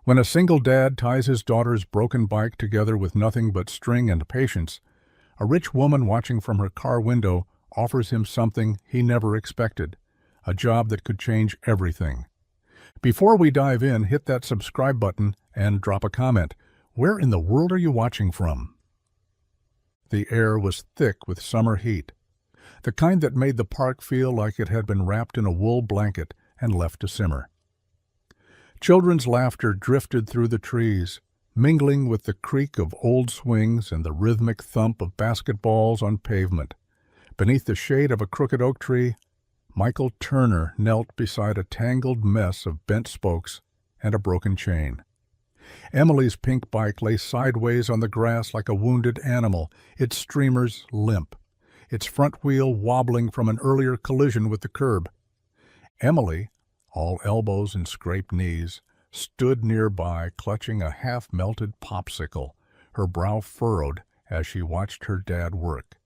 When a single dad ties his daughter's broken bike together with nothing but string and patience, a rich woman watching from her car window offers him something he never expected, a job that could change everything. Before we dive in, hit that subscribe button and drop a comment. Where in the world are you watching from? The air was thick with summer heat, the kind that made the park feel like it had been wrapped in a wool blanket and left to simmer. Children's laughter drifted through the trees, mingling with the creak of old swings and the rhythmic thump of basketballs on pavement. Beneath the shade of a crooked oak tree, Michael Turner knelt beside a tangled mess of bent spokes and a broken chain. Emily's pink bike lay sideways on the grass like a wounded animal, its streamers limp, its front wheel wobbling from an earlier collision with the curb. Emily, all elbows and scraped knees, stood nearby clutching a half-melted popsicle, her brow furrowed as she watched her dad work.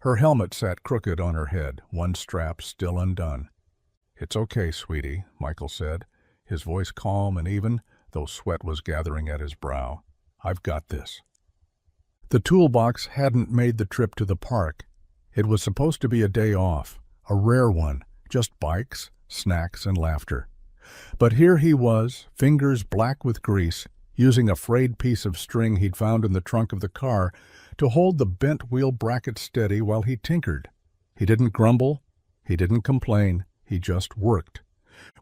Her helmet sat crooked on her head, one strap still undone. "It's okay, sweetie," Michael said, his voice calm and even, though sweat was gathering at his brow. "I've got this." The toolbox hadn't made the trip to the park. It was supposed to be a day off, a rare one, just bikes, snacks, and laughter. But here he was, fingers black with grease, using a frayed piece of string he'd found in the trunk of the car to hold the bent wheel bracket steady while he tinkered. He didn't grumble, he didn't complain, he just worked.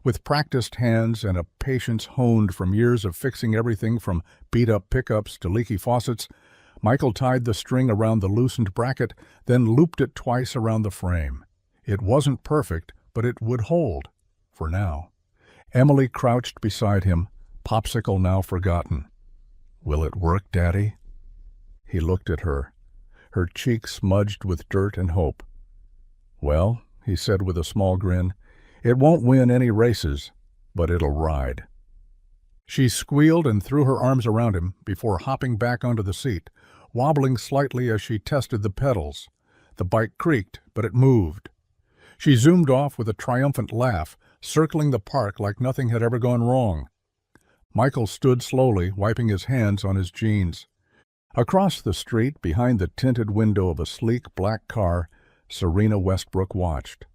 With practiced hands and a patience honed from years of fixing everything from beat-up pickups to leaky faucets, Michael tied the string around the loosened bracket, then looped it twice around the frame. It wasn't perfect, but it would hold, for now. Emily crouched beside him, popsicle now forgotten. "Will it work, Daddy?" He looked at her, her cheeks smudged with dirt and hope. "Well," he said with a small grin, "it won't win any races, but it'll ride." She squealed and threw her arms around him before hopping back onto the seat, wobbling slightly as she tested the pedals. The bike creaked, but it moved. She zoomed off with a triumphant laugh, circling the park like nothing had ever gone wrong. Michael stood slowly, wiping his hands on his jeans. Across the street, behind the tinted window of a sleek black car, Serena Westbrook watched.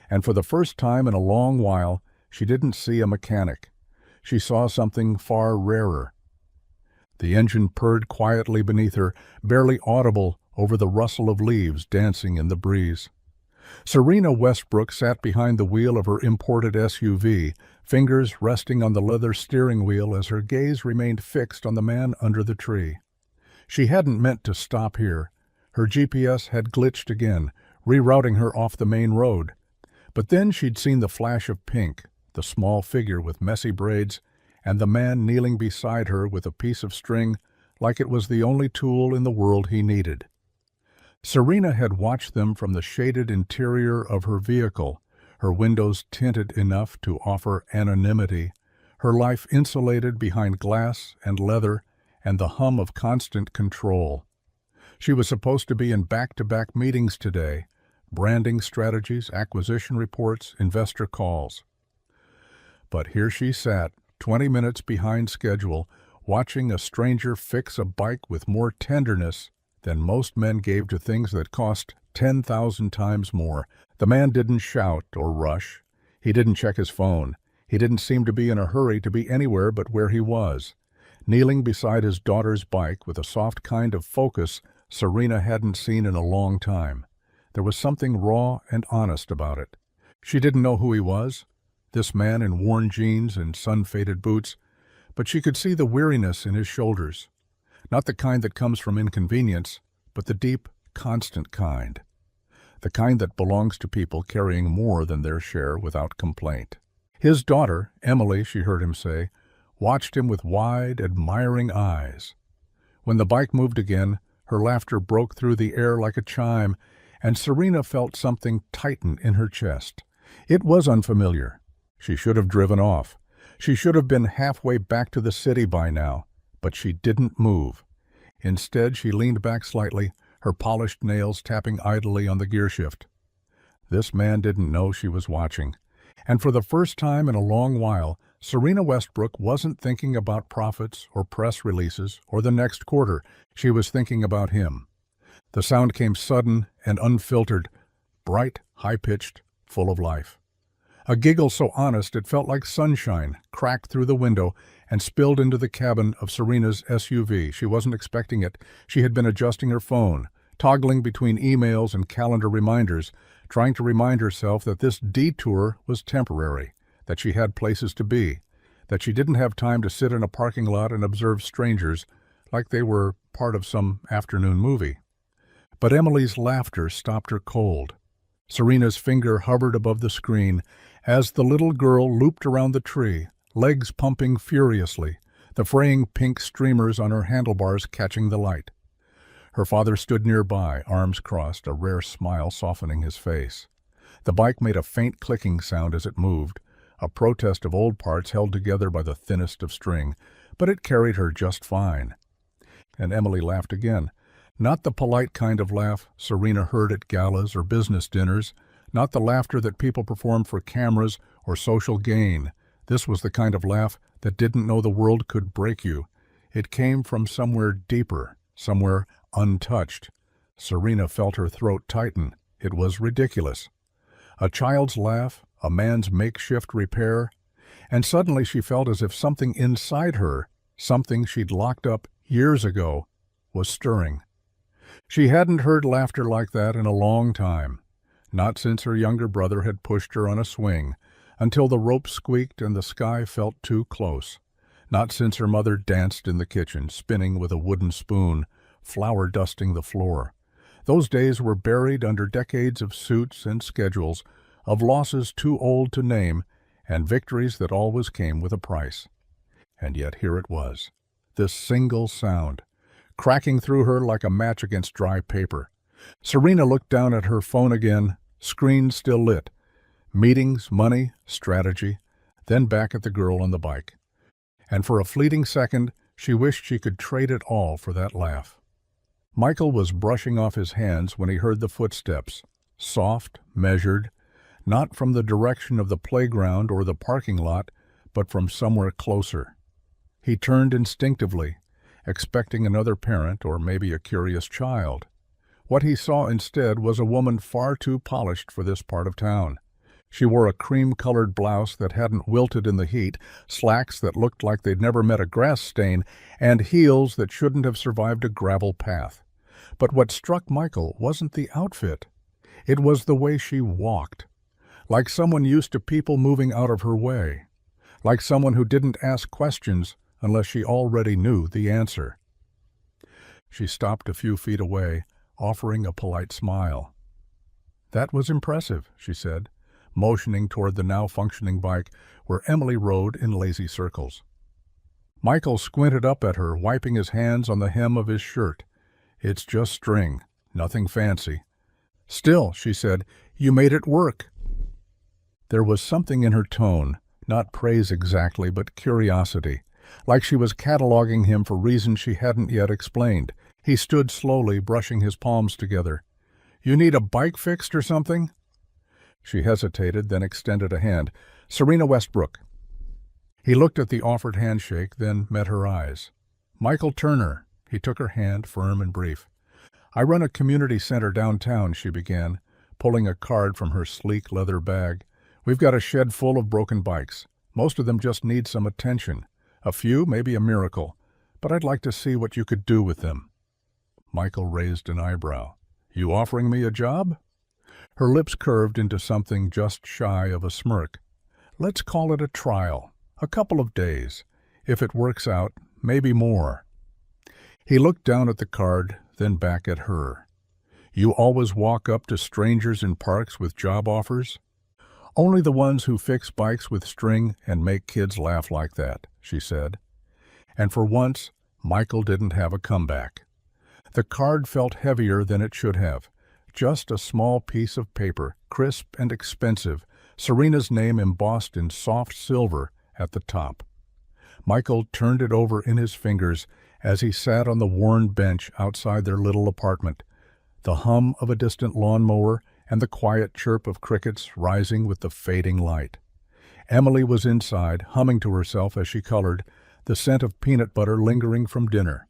And for the first time in a long while, she didn't see a mechanic. She saw something far rarer. The engine purred quietly beneath her, barely audible over the rustle of leaves dancing in the breeze. Serena Westbrook sat behind the wheel of her imported SUV, fingers resting on the leather steering wheel as her gaze remained fixed on the man under the tree. She hadn't meant to stop here. Her GPS had glitched again, rerouting her off the main road. But then she'd seen the flash of pink, the small figure with messy braids, and the man kneeling beside her with a piece of string like it was the only tool in the world he needed. Serena had watched them from the shaded interior of her vehicle, her windows tinted enough to offer anonymity, her life insulated behind glass and leather and the hum of constant control. She was supposed to be in back-to-back meetings today, branding strategies, acquisition reports, investor calls. But here she sat, 20 minutes behind schedule, watching a stranger fix a bike with more tenderness than most men gave to things that cost 10,000 times more. The man didn't shout or rush. He didn't check his phone. He didn't seem to be in a hurry to be anywhere but where he was. Kneeling beside his daughter's bike with a soft kind of focus Serena hadn't seen in a long time. There was something raw and honest about it. She didn't know who he was, this man in worn jeans and sun-faded boots, but she could see the weariness in his shoulders. Not the kind that comes from inconvenience, but the deep, constant kind. The kind that belongs to people carrying more than their share without complaint. His daughter, Emily, she heard him say, watched him with wide, admiring eyes. When the bike moved again, her laughter broke through the air like a chime, and Serena felt something tighten in her chest. It was unfamiliar. She should have driven off. She should have been halfway back to the city by now, but she didn't move. Instead, she leaned back slightly, her polished nails tapping idly on the gearshift. This man didn't know she was watching, and for the first time in a long while, Serena Westbrook wasn't thinking about profits or press releases or the next quarter. She was thinking about him. The sound came sudden and unfiltered, bright, high-pitched, full of life. A giggle so honest it felt like sunshine cracked through the window and spilled into the cabin of Serena's SUV. She wasn't expecting it. She had been adjusting her phone, toggling between emails and calendar reminders, trying to remind herself that this detour was temporary, that she had places to be, that she didn't have time to sit in a parking lot and observe strangers like they were part of some afternoon movie. But Emily's laughter stopped her cold. Serena's finger hovered above the screen as the little girl looped around the tree, legs pumping furiously, the fraying pink streamers on her handlebars catching the light. Her father stood nearby, arms crossed, a rare smile softening his face. The bike made a faint clicking sound as it moved, a protest of old parts held together by the thinnest of string, but it carried her just fine. And Emily laughed again. Not the polite kind of laugh Serena heard at galas or business dinners, not the laughter that people perform for cameras or social gain. This was the kind of laugh that didn't know the world could break you. It came from somewhere deeper, somewhere untouched. Serena felt her throat tighten. It was ridiculous. A child's laugh, a man's makeshift repair, and suddenly she felt as if something inside her, something she'd locked up years ago, was stirring. She hadn't heard laughter like that in a long time, not since her younger brother had pushed her on a swing, until the rope squeaked and the sky felt too close, not since her mother danced in the kitchen, spinning with a wooden spoon, flour dusting the floor. Those days were buried under decades of suits and schedules, of losses too old to name, and victories that always came with a price. And yet here it was, this single sound, cracking through her like a match against dry paper. Serena looked down at her phone again, screen still lit. Meetings, money, strategy, then back at the girl on the bike. And for a fleeting second, she wished she could trade it all for that laugh. Michael was brushing off his hands when he heard the footsteps, soft, measured, not from the direction of the playground or the parking lot, but from somewhere closer. He turned instinctively, expecting another parent or maybe a curious child. What he saw instead was a woman far too polished for this part of town. She wore a cream-colored blouse that hadn't wilted in the heat, slacks that looked like they'd never met a grass stain, and heels that shouldn't have survived a gravel path. But what struck Michael wasn't the outfit. It was the way she walked, like someone used to people moving out of her way, like someone who didn't ask questions unless she already knew the answer. She stopped a few feet away, offering a polite smile. "That was impressive," she said, motioning toward the now-functioning bike where Emily rode in lazy circles. Michael squinted up at her, wiping his hands on the hem of his shirt. "It's just string, nothing fancy." "Still," she said, "you made it work." There was something in her tone, not praise exactly, but curiosity, like she was cataloging him for reasons she hadn't yet explained. He stood slowly, brushing his palms together. "You need a bike fixed or something?" She hesitated, then extended a hand. "Serena Westbrook." He looked at the offered handshake, then met her eyes. "Michael Turner." He took her hand, firm and brief. "I run a community center downtown," she began, pulling a card from her sleek leather bag. "We've got a shed full of broken bikes. Most of them just need some attention. A few, maybe a miracle. But I'd like to see what you could do with them." Michael raised an eyebrow. "You offering me a job?" Her lips curved into something just shy of a smirk. "Let's call it a trial. A couple of days. If it works out, maybe more." He looked down at the card, then back at her. "You always walk up to strangers in parks with job offers?" "Only the ones who fix bikes with string and make kids laugh like that," she said. And for once, Michael didn't have a comeback. The card felt heavier than it should have. Just a small piece of paper, crisp and expensive, Serena's name embossed in soft silver at the top. Michael turned it over in his fingers as he sat on the worn bench outside their little apartment, the hum of a distant lawnmower and the quiet chirp of crickets rising with the fading light. Emily was inside, humming to herself as she colored, the scent of peanut butter lingering from dinner.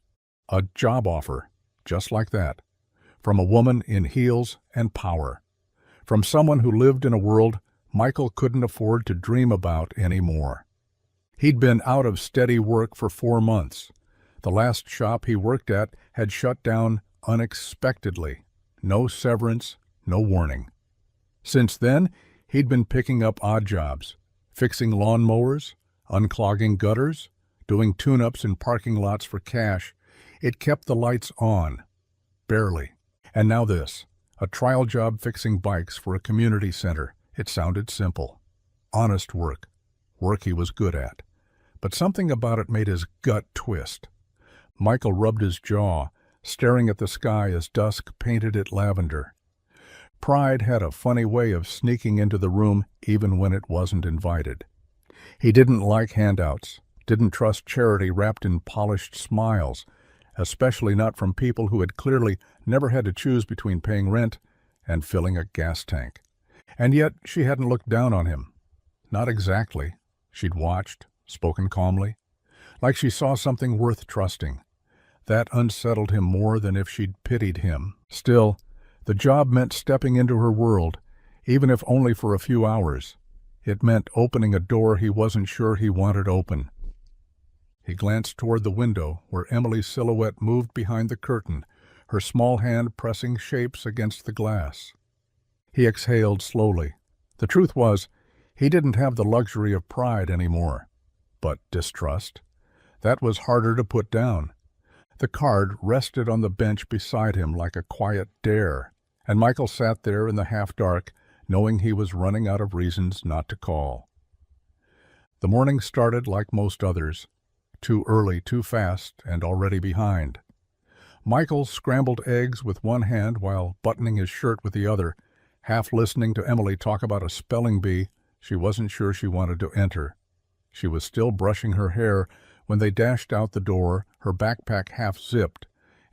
A job offer, just like that, from a woman in heels and power, from someone who lived in a world Michael couldn't afford to dream about anymore. He'd been out of steady work for 4 months. The last shop he worked at had shut down unexpectedly. No severance, no warning. Since then, he'd been picking up odd jobs, fixing lawnmowers, unclogging gutters, doing tune-ups in parking lots for cash. It kept the lights on. Barely. And now this, a trial job fixing bikes for a community center. It sounded simple. Honest work. Work he was good at. But something about it made his gut twist. Michael rubbed his jaw, staring at the sky as dusk painted it lavender. Pride had a funny way of sneaking into the room even when it wasn't invited. He didn't like handouts, didn't trust charity wrapped in polished smiles, especially not from people who had clearly never had to choose between paying rent and filling a gas tank. And yet she hadn't looked down on him. Not exactly. She'd watched, spoken calmly, like she saw something worth trusting. That unsettled him more than if she'd pitied him. Still, the job meant stepping into her world, even if only for a few hours. It meant opening a door he wasn't sure he wanted open. He glanced toward the window, where Emily's silhouette moved behind the curtain, her small hand pressing shapes against the glass. He exhaled slowly. The truth was, he didn't have the luxury of pride anymore. But distrust? That was harder to put down. The card rested on the bench beside him like a quiet dare, and Michael sat there in the half-dark, knowing he was running out of reasons not to call. The morning started like most others. Too early, too fast, and already behind. Michael scrambled eggs with one hand while buttoning his shirt with the other, half listening to Emily talk about a spelling bee she wasn't sure she wanted to enter. She was still brushing her hair when they dashed out the door, her backpack half zipped,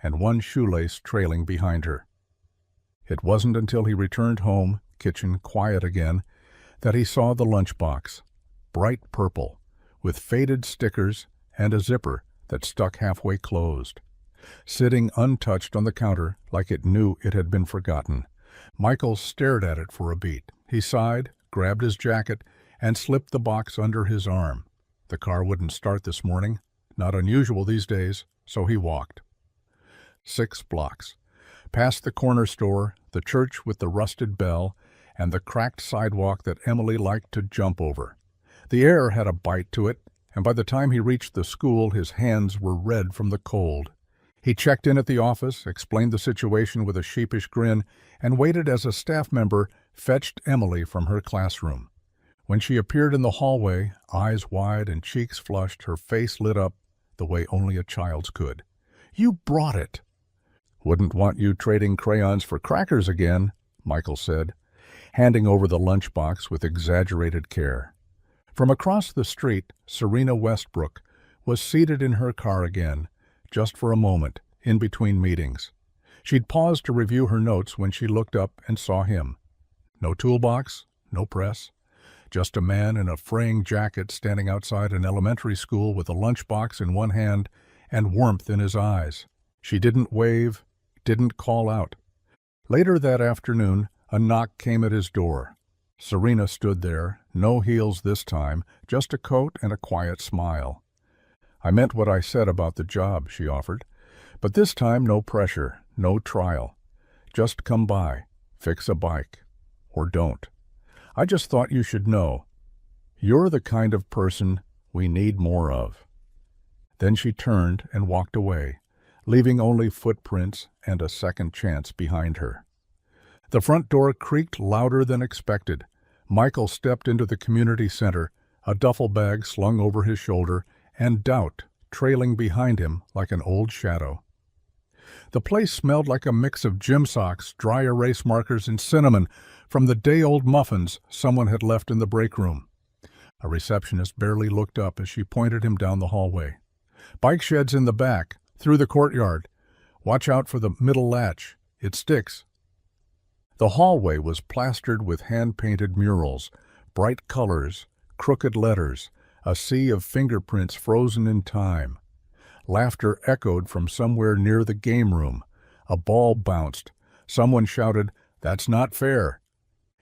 and one shoelace trailing behind her. It wasn't until he returned home, kitchen quiet again, that he saw the lunchbox, bright purple, with faded stickers and a zipper that stuck halfway closed. Sitting untouched on the counter like it knew it had been forgotten, Michael stared at it for a beat. He sighed, grabbed his jacket, and slipped the box under his arm. The car wouldn't start this morning, not unusual these days, so he walked. 6 blocks, past the corner store, the church with the rusted bell, and the cracked sidewalk that Emily liked to jump over. The air had a bite to it, and by the time he reached the school, his hands were red from the cold. He checked in at the office, explained the situation with a sheepish grin, and waited as a staff member fetched Emily from her classroom. When she appeared in the hallway, eyes wide and cheeks flushed, her face lit up the way only a child's could. "You brought it!" "Wouldn't want you trading crayons for crackers again," Michael said, handing over the lunchbox with exaggerated care. From across the street, Serena Westbrook was seated in her car again, just for a moment, in between meetings. She'd paused to review her notes when she looked up and saw him. No toolbox, no press. Just a man in a fraying jacket standing outside an elementary school with a lunchbox in one hand and warmth in his eyes. She didn't wave, didn't call out. Later that afternoon, a knock came at his door. Serena stood there, no heels this time, just a coat and a quiet smile. "I meant what I said about the job," she offered. "But this time no pressure, no trial. Just come by, fix a bike. Or don't. I just thought you should know. You're the kind of person we need more of." Then she turned and walked away, leaving only footprints and a second chance behind her. The front door creaked louder than expected. Michael stepped into the community center, a duffel bag slung over his shoulder, and doubt trailing behind him like an old shadow. The place smelled like a mix of gym socks, dry erase markers, and cinnamon from the day-old muffins someone had left in the break room. A receptionist barely looked up as she pointed him down the hallway. "Bike shed's in the back, through the courtyard. Watch out for the middle latch. It sticks." The hallway was plastered with hand-painted murals, bright colors, crooked letters, a sea of fingerprints frozen in time. Laughter echoed from somewhere near the game room. A ball bounced. Someone shouted, "That's not fair."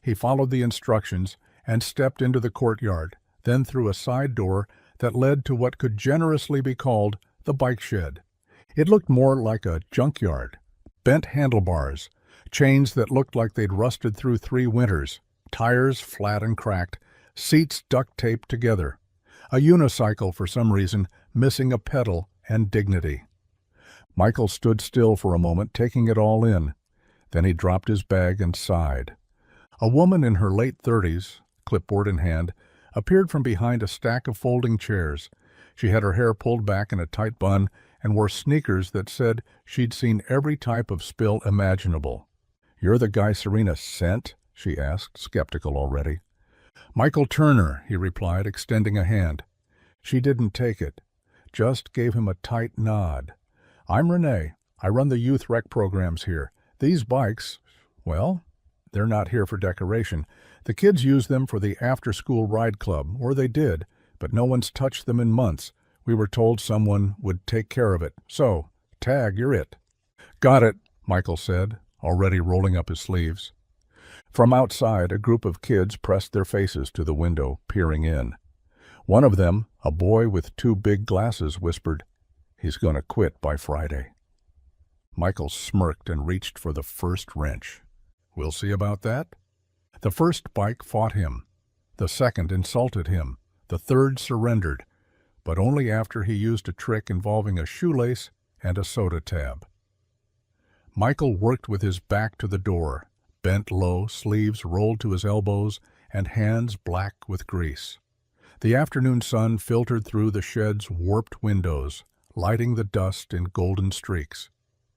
He followed the instructions and stepped into the courtyard, then through a side door that led to what could generously be called the bike shed. It looked more like a junkyard. Bent handlebars, chains that looked like they'd rusted through 3 winters, tires flat and cracked, seats duct-taped together. A unicycle, for some reason, missing a pedal and dignity. Michael stood still for a moment, taking it all in. Then he dropped his bag and sighed. A woman in her late 30s, clipboard in hand, appeared from behind a stack of folding chairs. She had her hair pulled back in a tight bun and wore sneakers that said she'd seen every type of spill imaginable. "You're the guy Serena sent?" she asked, skeptical already. "Michael Turner," he replied, extending a hand. She didn't take it, just gave him a tight nod. "I'm Renee. I run the youth rec programs here. These bikes, well, they're not here for decoration. The kids use them for the after-school ride club, or they did, but no one's touched them in months. We were told someone would take care of it. So, Tag, you're it." "Got it," Michael said, already rolling up his sleeves. From outside, a group of kids pressed their faces to the window, peering in. One of them, a boy with 2 big glasses, whispered, "He's going to quit by Friday." Michael smirked and reached for the first wrench. "We'll see about that." The first bike fought him. The second insulted him. The third surrendered, but only after he used a trick involving a shoelace and a soda tab. Michael worked with his back to the door, bent low, sleeves rolled to his elbows, and hands black with grease. The afternoon sun filtered through the shed's warped windows, lighting the dust in golden streaks.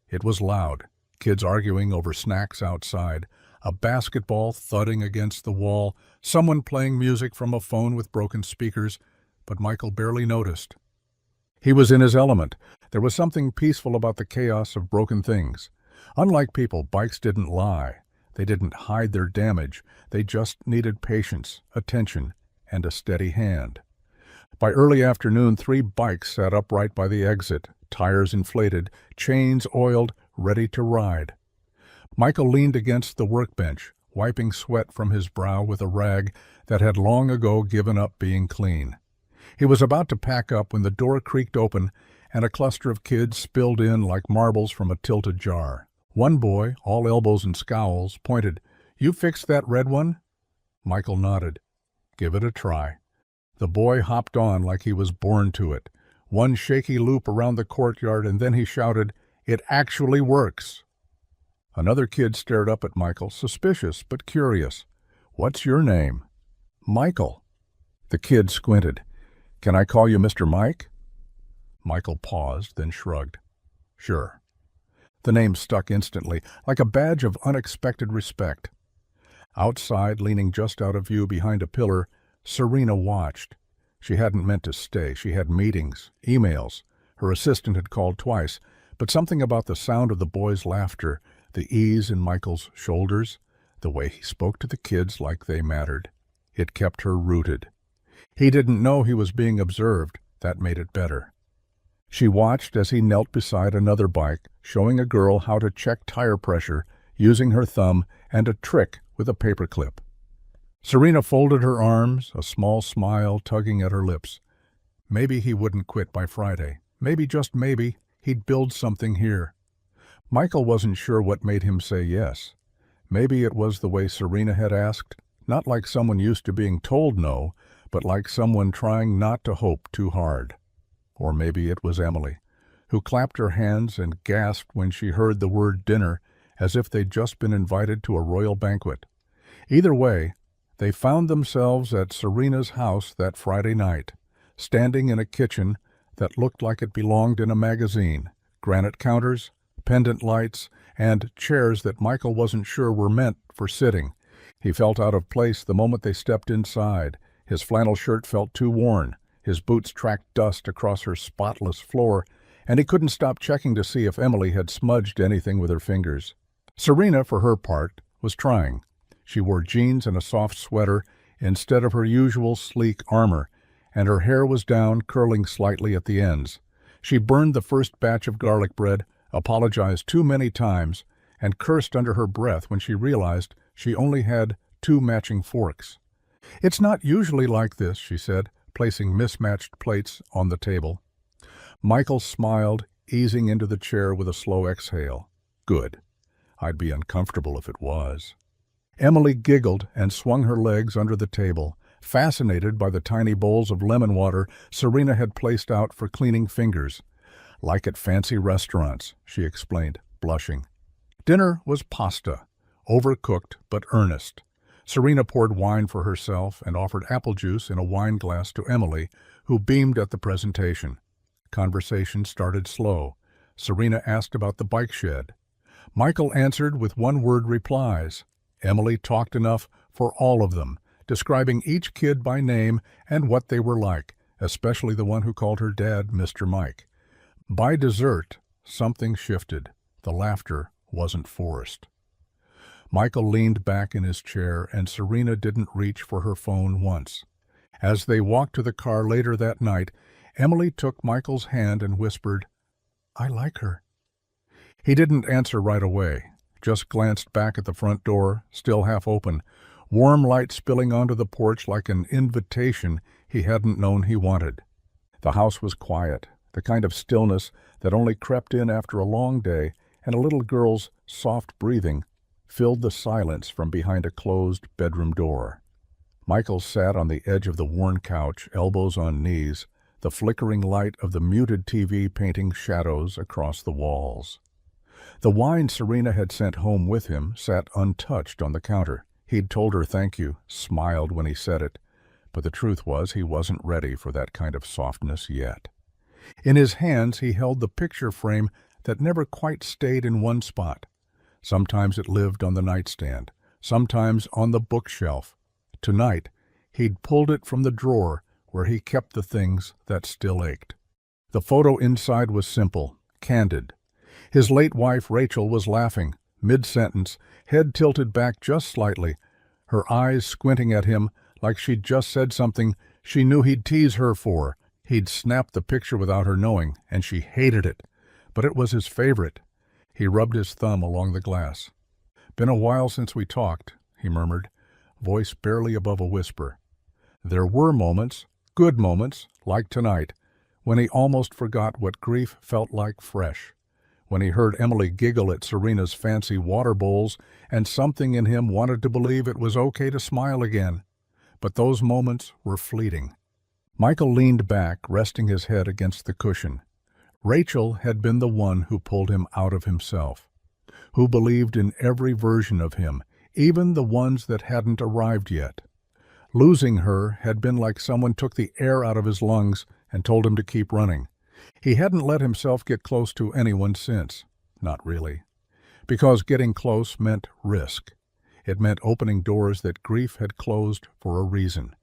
It was loud, kids arguing over snacks outside, a basketball thudding against the wall, someone playing music from a phone with broken speakers, but Michael barely noticed. He was in his element. There was something peaceful about the chaos of broken things. Unlike people, bikes didn't lie. They didn't hide their damage. They just needed patience, attention, and a steady hand. By early afternoon, 3 bikes sat upright by the exit, tires inflated, chains oiled, ready to ride. Michael leaned against the workbench, wiping sweat from his brow with a rag that had long ago given up being clean. He was about to pack up when the door creaked open and a cluster of kids spilled in like marbles from a tilted jar. One boy, all elbows and scowls, pointed, "You fixed that red one?" Michael nodded. "Give it a try." The boy hopped on like he was born to it. One shaky loop around the courtyard, and then he shouted, "It actually works!" Another kid stared up at Michael, suspicious but curious. "What's your name?" "Michael." The kid squinted. "Can I call you Mr. Mike?" Michael paused, then shrugged. "Sure." The name stuck instantly, like a badge of unexpected respect. Outside, leaning just out of view behind a pillar, Serena watched. She hadn't meant to stay. She had meetings, emails. Her assistant had called twice, but something about the sound of the boys' laughter, the ease in Michael's shoulders, the way he spoke to the kids like they mattered, it kept her rooted. He didn't know he was being observed. That made it better. She watched as he knelt beside another bike, showing a girl how to check tire pressure using her thumb and a trick with a paperclip. Serena folded her arms, a small smile tugging at her lips. Maybe he wouldn't quit by Friday. Maybe, just maybe, he'd build something here. Michael wasn't sure what made him say yes. Maybe it was the way Serena had asked, not like someone used to being told no, but like someone trying not to hope too hard. Or maybe it was Emily, who clapped her hands and gasped when she heard the word dinner, as if they'd just been invited to a royal banquet. Either way, they found themselves at Serena's house that Friday night, standing in a kitchen that looked like it belonged in a magazine, granite counters, pendant lights, and chairs that Michael wasn't sure were meant for sitting. He felt out of place the moment they stepped inside. His flannel shirt felt too worn. His boots tracked dust across her spotless floor, and he couldn't stop checking to see if Emily had smudged anything with her fingers. Serena, for her part, was trying. She wore jeans and a soft sweater instead of her usual sleek armor, and her hair was down, curling slightly at the ends. She burned the first batch of garlic bread, apologized too many times, and cursed under her breath when she realized she only had 2 matching forks. "It's not usually like this," she said, placing mismatched plates on the table. Michael smiled, easing into the chair with a slow exhale. "Good. I'd be uncomfortable if it was." Emily giggled and swung her legs under the table, fascinated by the tiny bowls of lemon water Serena had placed out for cleaning fingers. "Like at fancy restaurants," she explained, blushing. Dinner was pasta, overcooked but earnest. Serena poured wine for herself and offered apple juice in a wine glass to Emily, who beamed at the presentation. Conversation started slow. Serena asked about the bike shed. Michael answered with one-word replies. Emily talked enough for all of them, describing each kid by name and what they were like, especially the one who called her dad Mr. Mike. By dessert, something shifted. The laughter wasn't forced. Michael leaned back in his chair, and Serena didn't reach for her phone once. As they walked to the car later that night, Emily took Michael's hand and whispered, "I like her." He didn't answer right away, just glanced back at the front door, still half open, warm light spilling onto the porch like an invitation he hadn't known he wanted. The house was quiet, the kind of stillness that only crept in after a long day, and a little girl's soft breathing filled the silence from behind a closed bedroom door. Michael sat on the edge of the worn couch, elbows on knees, the flickering light of the muted TV painting shadows across the walls. The wine Serena had sent home with him sat untouched on the counter. He'd told her thank you, smiled when he said it, but the truth was he wasn't ready for that kind of softness yet. In his hands he held the picture frame that never quite stayed in one spot. Sometimes it lived on the nightstand, sometimes on the bookshelf. Tonight, he'd pulled it from the drawer where he kept the things that still ached. The photo inside was simple, candid. His late wife Rachel was laughing, mid-sentence, head tilted back just slightly, her eyes squinting at him like she'd just said something she knew he'd tease her for. He'd snapped the picture without her knowing, and she hated it. But it was his favorite. He rubbed his thumb along the glass. "Been a while since we talked," he murmured, voice barely above a whisper. There were moments, good moments, like tonight, when he almost forgot what grief felt like fresh. When he heard Emily giggle at Serena's fancy water bowls, and something in him wanted to believe it was okay to smile again. But those moments were fleeting. Michael leaned back, resting his head against the cushion. Rachel had been the one who pulled him out of himself, who believed in every version of him, even the ones that hadn't arrived yet. Losing her had been like someone took the air out of his lungs and told him to keep running. He hadn't let himself get close to anyone since. Not really. Because getting close meant risk. It meant opening doors that grief had closed for a reason.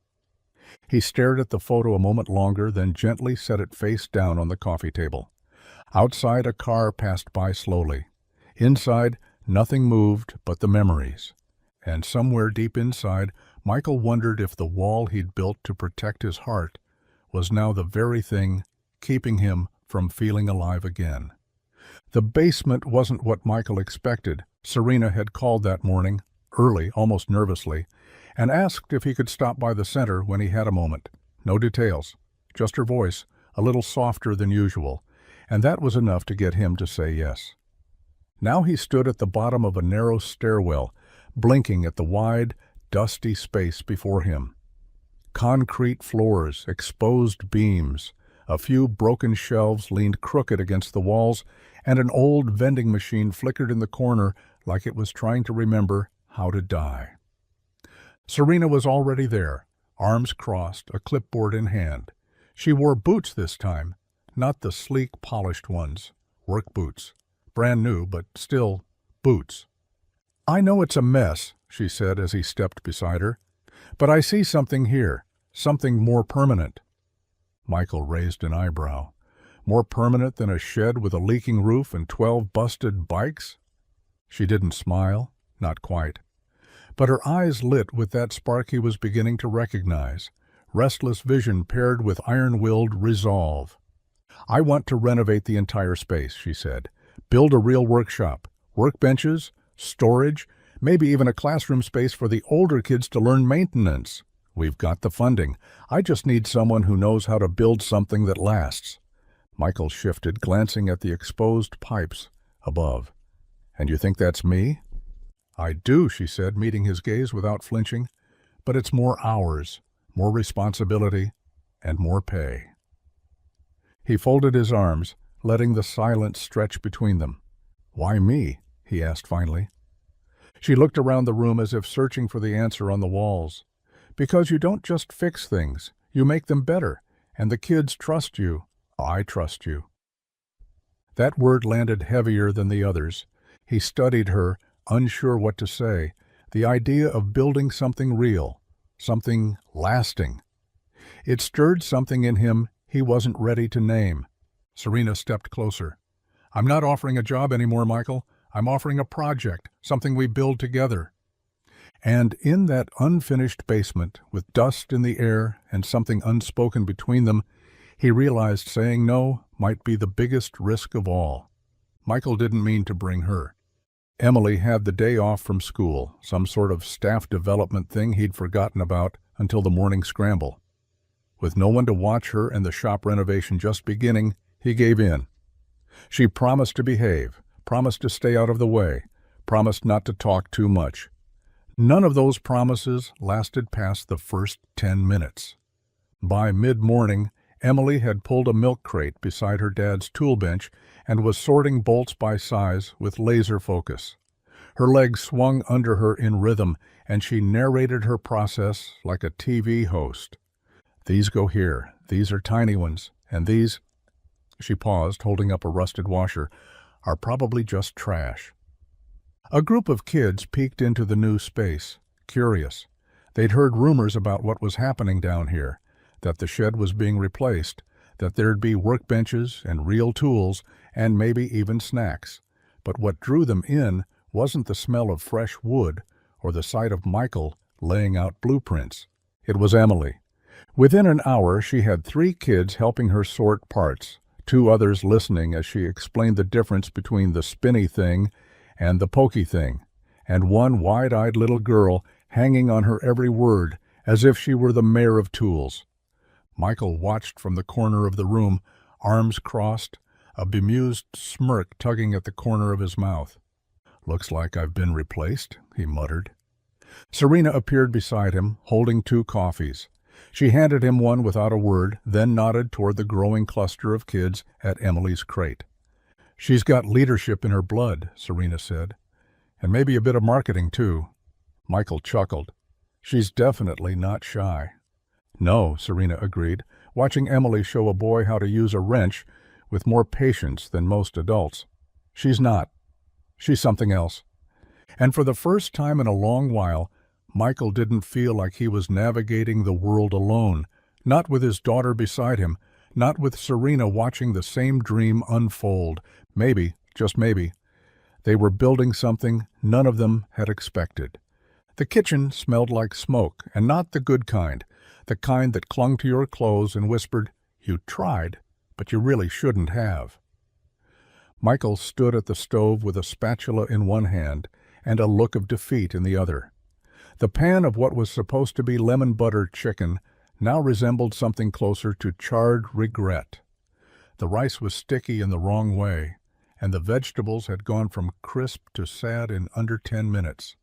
He stared at the photo a moment longer, then gently set it face down on the coffee table. Outside, a car passed by slowly. Inside, nothing moved but the memories. And somewhere deep inside, Michael wondered if the wall he'd built to protect his heart was now the very thing keeping him from feeling alive again. The basement wasn't what Michael expected. Serena had called that morning, early, almost nervously, and asked if he could stop by the center when he had a moment. No details, just her voice, a little softer than usual, and that was enough to get him to say yes. Now he stood at the bottom of a narrow stairwell, blinking at the wide, dusty space before him. Concrete floors, exposed beams, a few broken shelves leaned crooked against the walls, and an old vending machine flickered in the corner like it was trying to remember how to die. Serena was already there, arms crossed, a clipboard in hand. She wore boots this time, not the sleek, polished ones, work boots. Brand new, but still boots. "I know it's a mess," she said as he stepped beside her, "but I see something here, something more permanent." Michael raised an eyebrow. More permanent than a shed with a leaking roof and 12 busted bikes? She didn't smile, not quite. But her eyes lit with that spark he was beginning to recognize, restless vision paired with iron-willed resolve. "I want to renovate the entire space," she said. "Build a real workshop, workbenches, storage, maybe even a classroom space for the older kids to learn maintenance. We've got the funding. I just need someone who knows how to build something that lasts." Michael shifted, glancing at the exposed pipes above. "And you think that's me?" "I do," she said, meeting his gaze without flinching. "But it's more hours, more responsibility, and more pay." He folded his arms, letting the silence stretch between them. "Why me?" he asked finally. She looked around the room as if searching for the answer on the walls. "Because you don't just fix things, you make them better, and the kids trust you. I trust you." That word landed heavier than the others. He studied her, unsure what to say, the idea of building something real, something lasting. It stirred something in him he wasn't ready to name. Serena stepped closer. "I'm not offering a job anymore, Michael. I'm offering a project, something we build together." And in that unfinished basement, with dust in the air and something unspoken between them, he realized saying no might be the biggest risk of all. Michael didn't mean to bring her. Emily had the day off from school, some sort of staff development thing he'd forgotten about until the morning scramble. With no one to watch her and the shop renovation just beginning, he gave in. She promised to behave, promised to stay out of the way, promised not to talk too much. None of those promises lasted past the first 10 minutes. By mid-morning, Emily had pulled a milk crate beside her dad's tool bench and was sorting bolts by size with laser focus. Her legs swung under her in rhythm, and she narrated her process like a TV host. "These go here, these are tiny ones, and these—" She paused, holding up a rusted washer, "are probably just trash." A group of kids peeked into the new space, curious. They'd heard rumors about what was happening down here, that the shed was being replaced, that there'd be workbenches and real tools and maybe even snacks. But what drew them in wasn't the smell of fresh wood or the sight of Michael laying out blueprints. It was Emily. Within an hour, she had 3 kids helping her sort parts, 2 others listening as she explained the difference between the spinny thing and the pokey thing, and one wide-eyed little girl hanging on her every word as if she were the mayor of tools. Michael watched from the corner of the room, arms crossed, a bemused smirk tugging at the corner of his mouth. "Looks like I've been replaced," he muttered. Serena appeared beside him, holding 2 coffees. She handed him one without a word, then nodded toward the growing cluster of kids at Emily's crate. "She's got leadership in her blood," Serena said. "And maybe a bit of marketing, too." Michael chuckled. "She's definitely not shy." "No," Serena agreed, watching Emily show a boy how to use a wrench with more patience than most adults. "She's not. She's something else." And for the first time in a long while, Michael didn't feel like he was navigating the world alone, not with his daughter beside him, not with Serena watching the same dream unfold. Maybe, just maybe, they were building something none of them had expected. The kitchen smelled like smoke, and not the good kind, the kind that clung to your clothes and whispered, "You tried, but you really shouldn't have." Michael stood at the stove with a spatula in one hand and a look of defeat in the other. The pan of what was supposed to be lemon butter chicken now resembled something closer to charred regret. The rice was sticky in the wrong way, and the vegetables had gone from crisp to sad in under 10 minutes.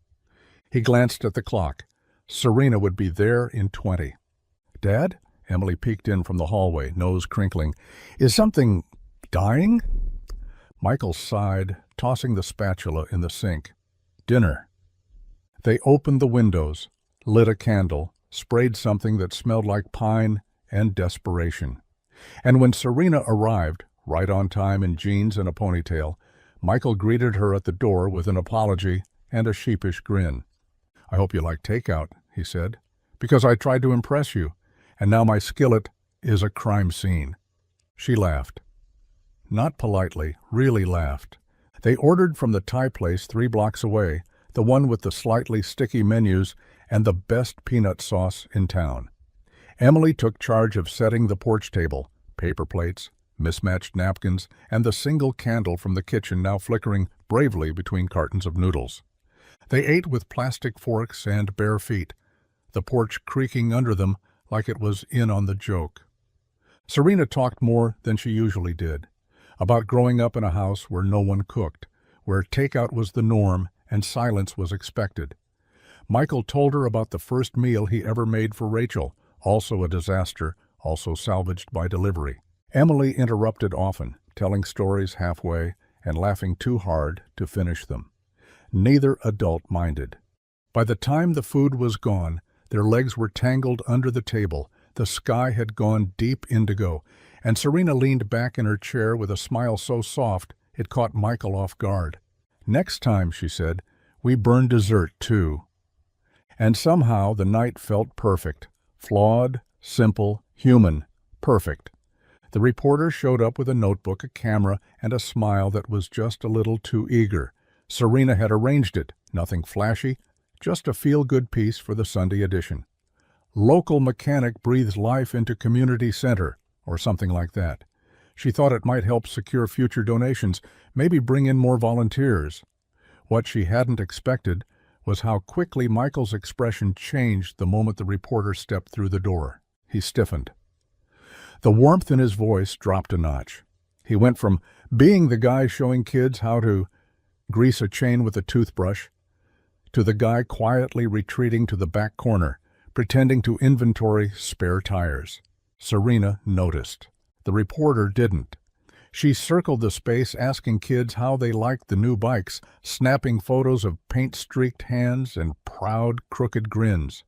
He glanced at the clock. Serena would be there in 20. "Dad?" Emily peeked in from the hallway, nose crinkling. "Is something dying?" Michael sighed, tossing the spatula in the sink. "Dinner." They opened the windows, lit a candle, sprayed something that smelled like pine and desperation. And when Serena arrived, right on time in jeans and a ponytail, Michael greeted her at the door with an apology and a sheepish grin. "I hope you like takeout," he said, "because I tried to impress you, and now my skillet is a crime scene." She laughed. Not politely, really laughed. They ordered from the Thai place 3 blocks away, the one with the slightly sticky menus and the best peanut sauce in town. Emily took charge of setting the porch table, paper plates, mismatched napkins, and the single candle from the kitchen now flickering bravely between cartons of noodles. They ate with plastic forks and bare feet, the porch creaking under them like it was in on the joke. Serena talked more than she usually did, about growing up in a house where no one cooked, where takeout was the norm and silence was expected. Michael told her about the first meal he ever made for Rachel, also a disaster, also salvaged by delivery. Emily interrupted often, telling stories halfway and laughing too hard to finish them. Neither adult minded. By the time the food was gone, their legs were tangled under the table, the sky had gone deep indigo, and Serena leaned back in her chair with a smile so soft it caught Michael off guard. "Next time," she said, "we burn dessert too." And somehow the night felt perfect. Flawed, simple, human, perfect. The reporter showed up with a notebook, a camera, and a smile that was just a little too eager. Serena had arranged it, nothing flashy, just a feel-good piece for the Sunday edition. "Local mechanic breathes life into community center," or something like that. She thought it might help secure future donations, maybe bring in more volunteers. What she hadn't expected was how quickly Michael's expression changed the moment the reporter stepped through the door. He stiffened. The warmth in his voice dropped a notch. He went from being the guy showing kids how to grease a chain with a toothbrush to the guy quietly retreating to the back corner, pretending to inventory spare tires. Serena noticed. The reporter didn't. She circled the space asking kids how they liked the new bikes, snapping photos of paint-streaked hands and proud, crooked grins.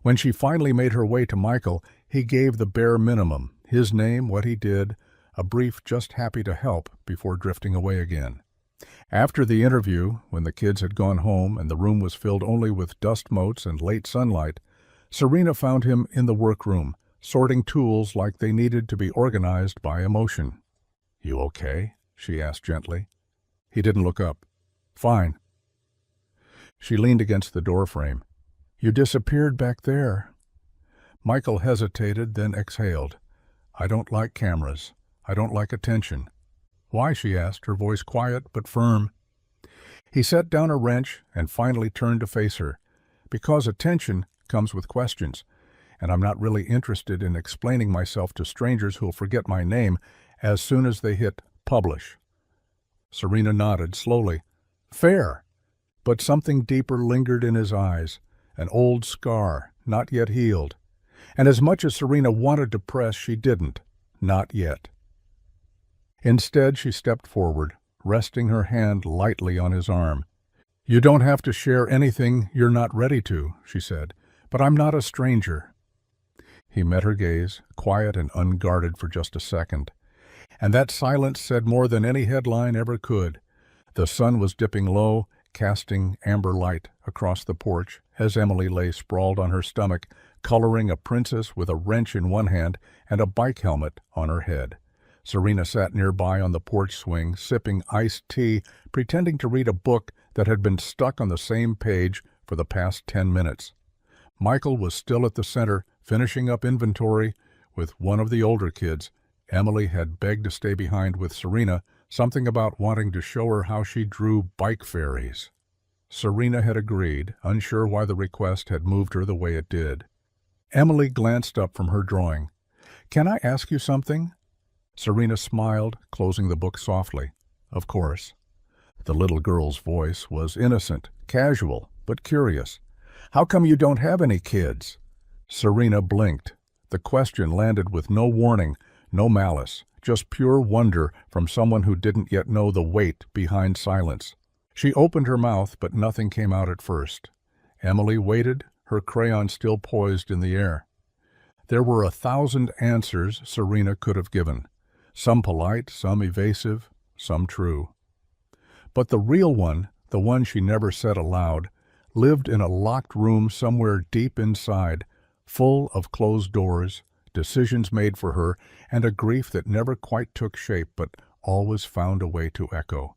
When she finally made her way to Michael, he gave the bare minimum, his name, what he did, a brief "just happy to help" before drifting away again. After the interview, when the kids had gone home and the room was filled only with dust motes and late sunlight, Serena found him in the workroom, sorting tools like they needed to be organized by emotion. "You okay?" she asked gently. He didn't look up. "Fine." She leaned against the doorframe. "You disappeared back there." Michael hesitated, then exhaled. "I don't like cameras. I don't like attention." "Why?" she asked, her voice quiet but firm. He set down a wrench and finally turned to face her. "Because attention comes with questions, and I'm not really interested in explaining myself to strangers who'll forget my name as soon as they hit publish." Serena nodded slowly. "Fair." But something deeper lingered in his eyes, an old scar, not yet healed. And as much as Serena wanted to press, she didn't. Not yet. Instead, she stepped forward, resting her hand lightly on his arm. "You don't have to share anything you're not ready to," she said, "but I'm not a stranger." He met her gaze, quiet and unguarded for just a second. And that silence said more than any headline ever could. The sun was dipping low, casting amber light across the porch as Emily lay sprawled on her stomach, coloring a princess with a wrench in one hand and a bike helmet on her head. Serena sat nearby on the porch swing, sipping iced tea, pretending to read a book that had been stuck on the same page for the past 10 minutes. Michael was still at the center, finishing up inventory with one of the older kids. Emily had begged to stay behind with Serena, something about wanting to show her how she drew bike fairies. Serena had agreed, unsure why the request had moved her the way it did. Emily glanced up from her drawing. "Can I ask you something?" Serena smiled, closing the book softly. "Of course." The little girl's voice was innocent, casual, but curious. "How come you don't have any kids?" Serena blinked. The question landed with no warning, no malice, just pure wonder from someone who didn't yet know the weight behind silence. She opened her mouth, but nothing came out at first. Emily waited, her crayon still poised in the air. There were 1,000 answers Serena could have given, some polite, some evasive, some true. But the real one, the one she never said aloud, lived in a locked room somewhere deep inside, full of closed doors, decisions made for her, and a grief that never quite took shape but always found a way to echo.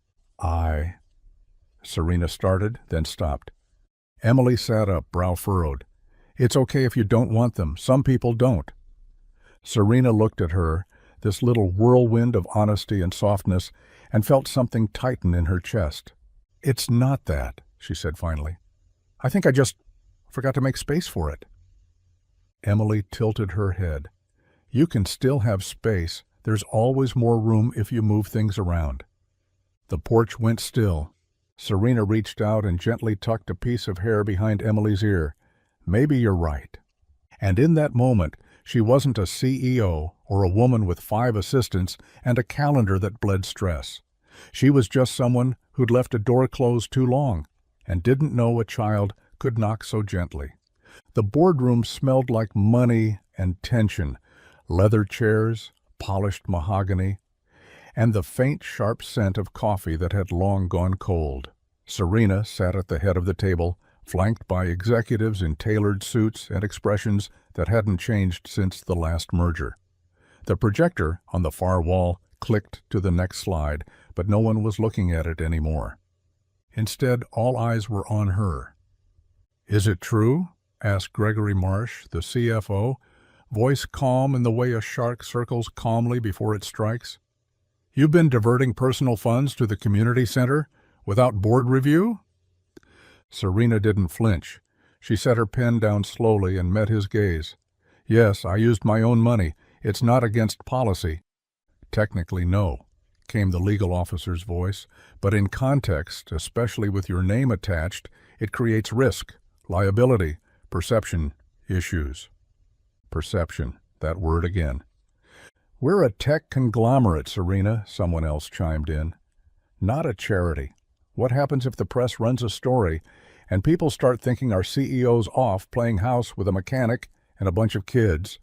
Serena started, then stopped. Emily sat up, brow furrowed. It's okay if you don't want them. Some people don't. Serena looked at her, this little whirlwind of honesty and softness, and felt something tighten in her chest. It's not that, she said finally. I think I just forgot to make space for it. Emily tilted her head. You can still have space. There's always more room if you move things around. The porch went still. Serena reached out and gently tucked a piece of hair behind Emily's ear. Maybe you're right. And in that moment, she wasn't a CEO or a woman with 5 assistants and a calendar that bled stress. She was just someone who'd left a door closed too long and didn't know a child could knock so gently. The boardroom smelled like money and tension, leather chairs, polished mahogany, and the faint, sharp scent of coffee that had long gone cold. Serena sat at the head of the table, flanked by executives in tailored suits and expressions that hadn't changed since the last merger. The projector on the far wall clicked to the next slide, but no one was looking at it anymore. Instead, all eyes were on her. Is it true? Asked Gregory Marsh, the CFO, voice calm in the way a shark circles calmly before it strikes. You've been diverting personal funds to the community center without board review? Serena didn't flinch. She set her pen down slowly and met his gaze. Yes, I used my own money. It's not against policy. Technically, no, came the legal officer's voice, but in context, especially with your name attached, it creates risk, liability, perception issues. Perception, that word again. We're a tech conglomerate, Serena, someone else chimed in. Not a charity. What happens if the press runs a story and people start thinking our CEO's off playing house with a mechanic and a bunch of kids?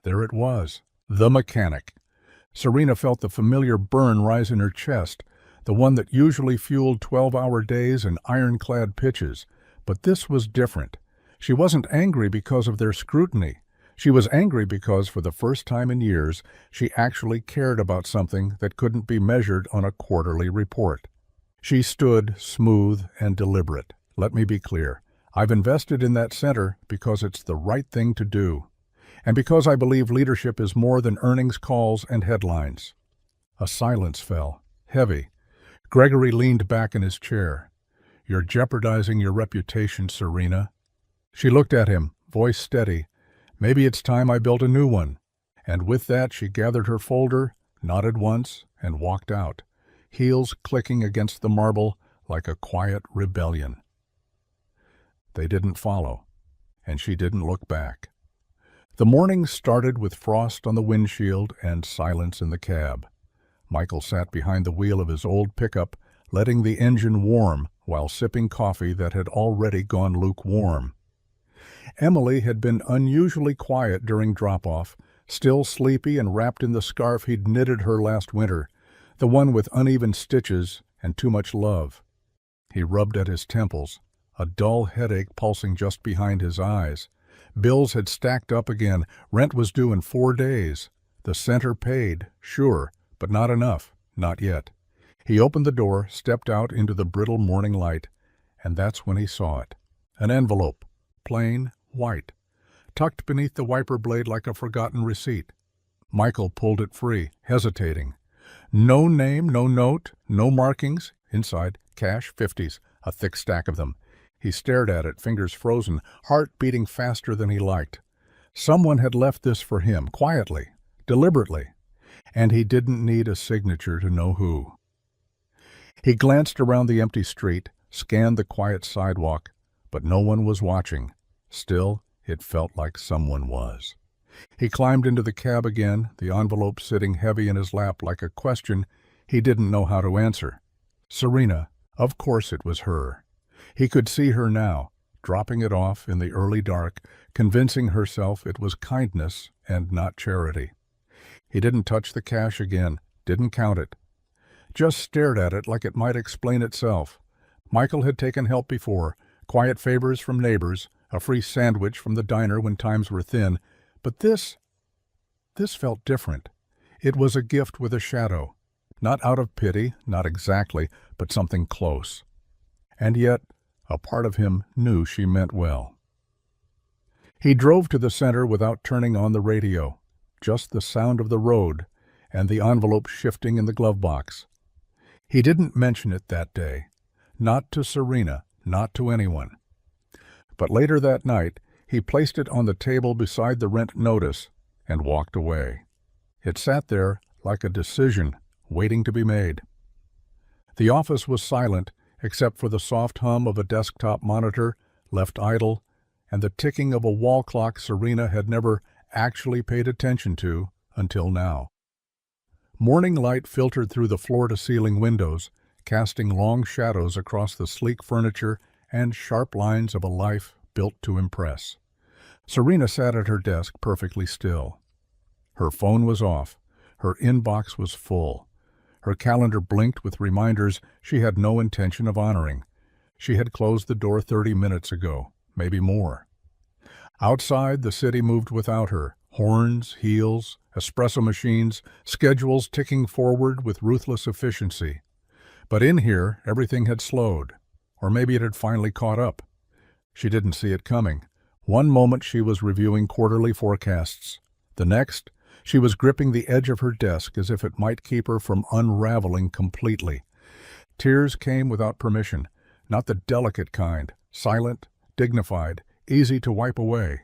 There it was, the mechanic. Serena felt the familiar burn rise in her chest, the one that usually fueled 12-hour days and ironclad pitches. But this was different. She wasn't angry because of their scrutiny. She was angry because, for the first time in years, she actually cared about something that couldn't be measured on a quarterly report. She stood smooth and deliberate. Let me be clear. I've invested in that center because it's the right thing to do, and because I believe leadership is more than earnings calls and headlines. A silence fell, heavy. Gregory leaned back in his chair. You're jeopardizing your reputation, Serena. She looked at him, voice steady. Maybe it's time I built a new one. And with that she gathered her folder, nodded once, and walked out, heels clicking against the marble like a quiet rebellion. They didn't follow, and she didn't look back. The morning started with frost on the windshield and silence in the cab. Michael sat behind the wheel of his old pickup, letting the engine warm while sipping coffee that had already gone lukewarm. Emily had been unusually quiet during drop-off, still sleepy and wrapped in the scarf he'd knitted her last winter, the one with uneven stitches and too much love. He rubbed at his temples, a dull headache pulsing just behind his eyes. Bills had stacked up again. Rent was due in 4 days. The center paid, sure, but not enough, not yet. He opened the door, stepped out into the brittle morning light, and that's when he saw it. An envelope, plain, white, tucked beneath the wiper blade like a forgotten receipt. Michael pulled it free, hesitating. No name, no note, no markings. Inside, cash, 50s, a thick stack of them. He stared at it, fingers frozen, heart beating faster than he liked. Someone had left this for him, quietly, deliberately, and he didn't need a signature to know who. He glanced around the empty street, scanned the quiet sidewalk, but no one was watching. Still, it felt like someone was. He climbed into the cab again, the envelope sitting heavy in his lap like a question he didn't know how to answer. Serena, of course it was her. He could see her now, dropping it off in the early dark, convincing herself it was kindness and not charity. He didn't touch the cash again, didn't count it. Just stared at it like it might explain itself. Michael had taken help before, quiet favors from neighbors, a free sandwich from the diner when times were thin, but this felt different. It was a gift with a shadow. Not out of pity, not exactly, but something close. And yet, a part of him knew she meant well. He drove to the center without turning on the radio, just the sound of the road and the envelope shifting in the glove box. He didn't mention it that day, not to Serena, not to anyone. But later that night, he placed it on the table beside the rent notice and walked away. It sat there like a decision waiting to be made. The office was silent except for the soft hum of a desktop monitor left idle and the ticking of a wall clock Serena had never actually paid attention to until now. Morning light filtered through the floor-to-ceiling windows, casting long shadows across the sleek furniture and sharp lines of a life built to impress. Serena sat at her desk perfectly still. Her phone was off. Her inbox was full. Her calendar blinked with reminders she had no intention of honoring. She had closed the door 30 minutes ago, maybe more. Outside, the city moved without her. Horns, heels, espresso machines, schedules ticking forward with ruthless efficiency. But in here, everything had slowed. Or maybe it had finally caught up. She didn't see it coming. One moment she was reviewing quarterly forecasts. The next, she was gripping the edge of her desk as if it might keep her from unraveling completely. Tears came without permission, not the delicate kind, silent, dignified, easy to wipe away.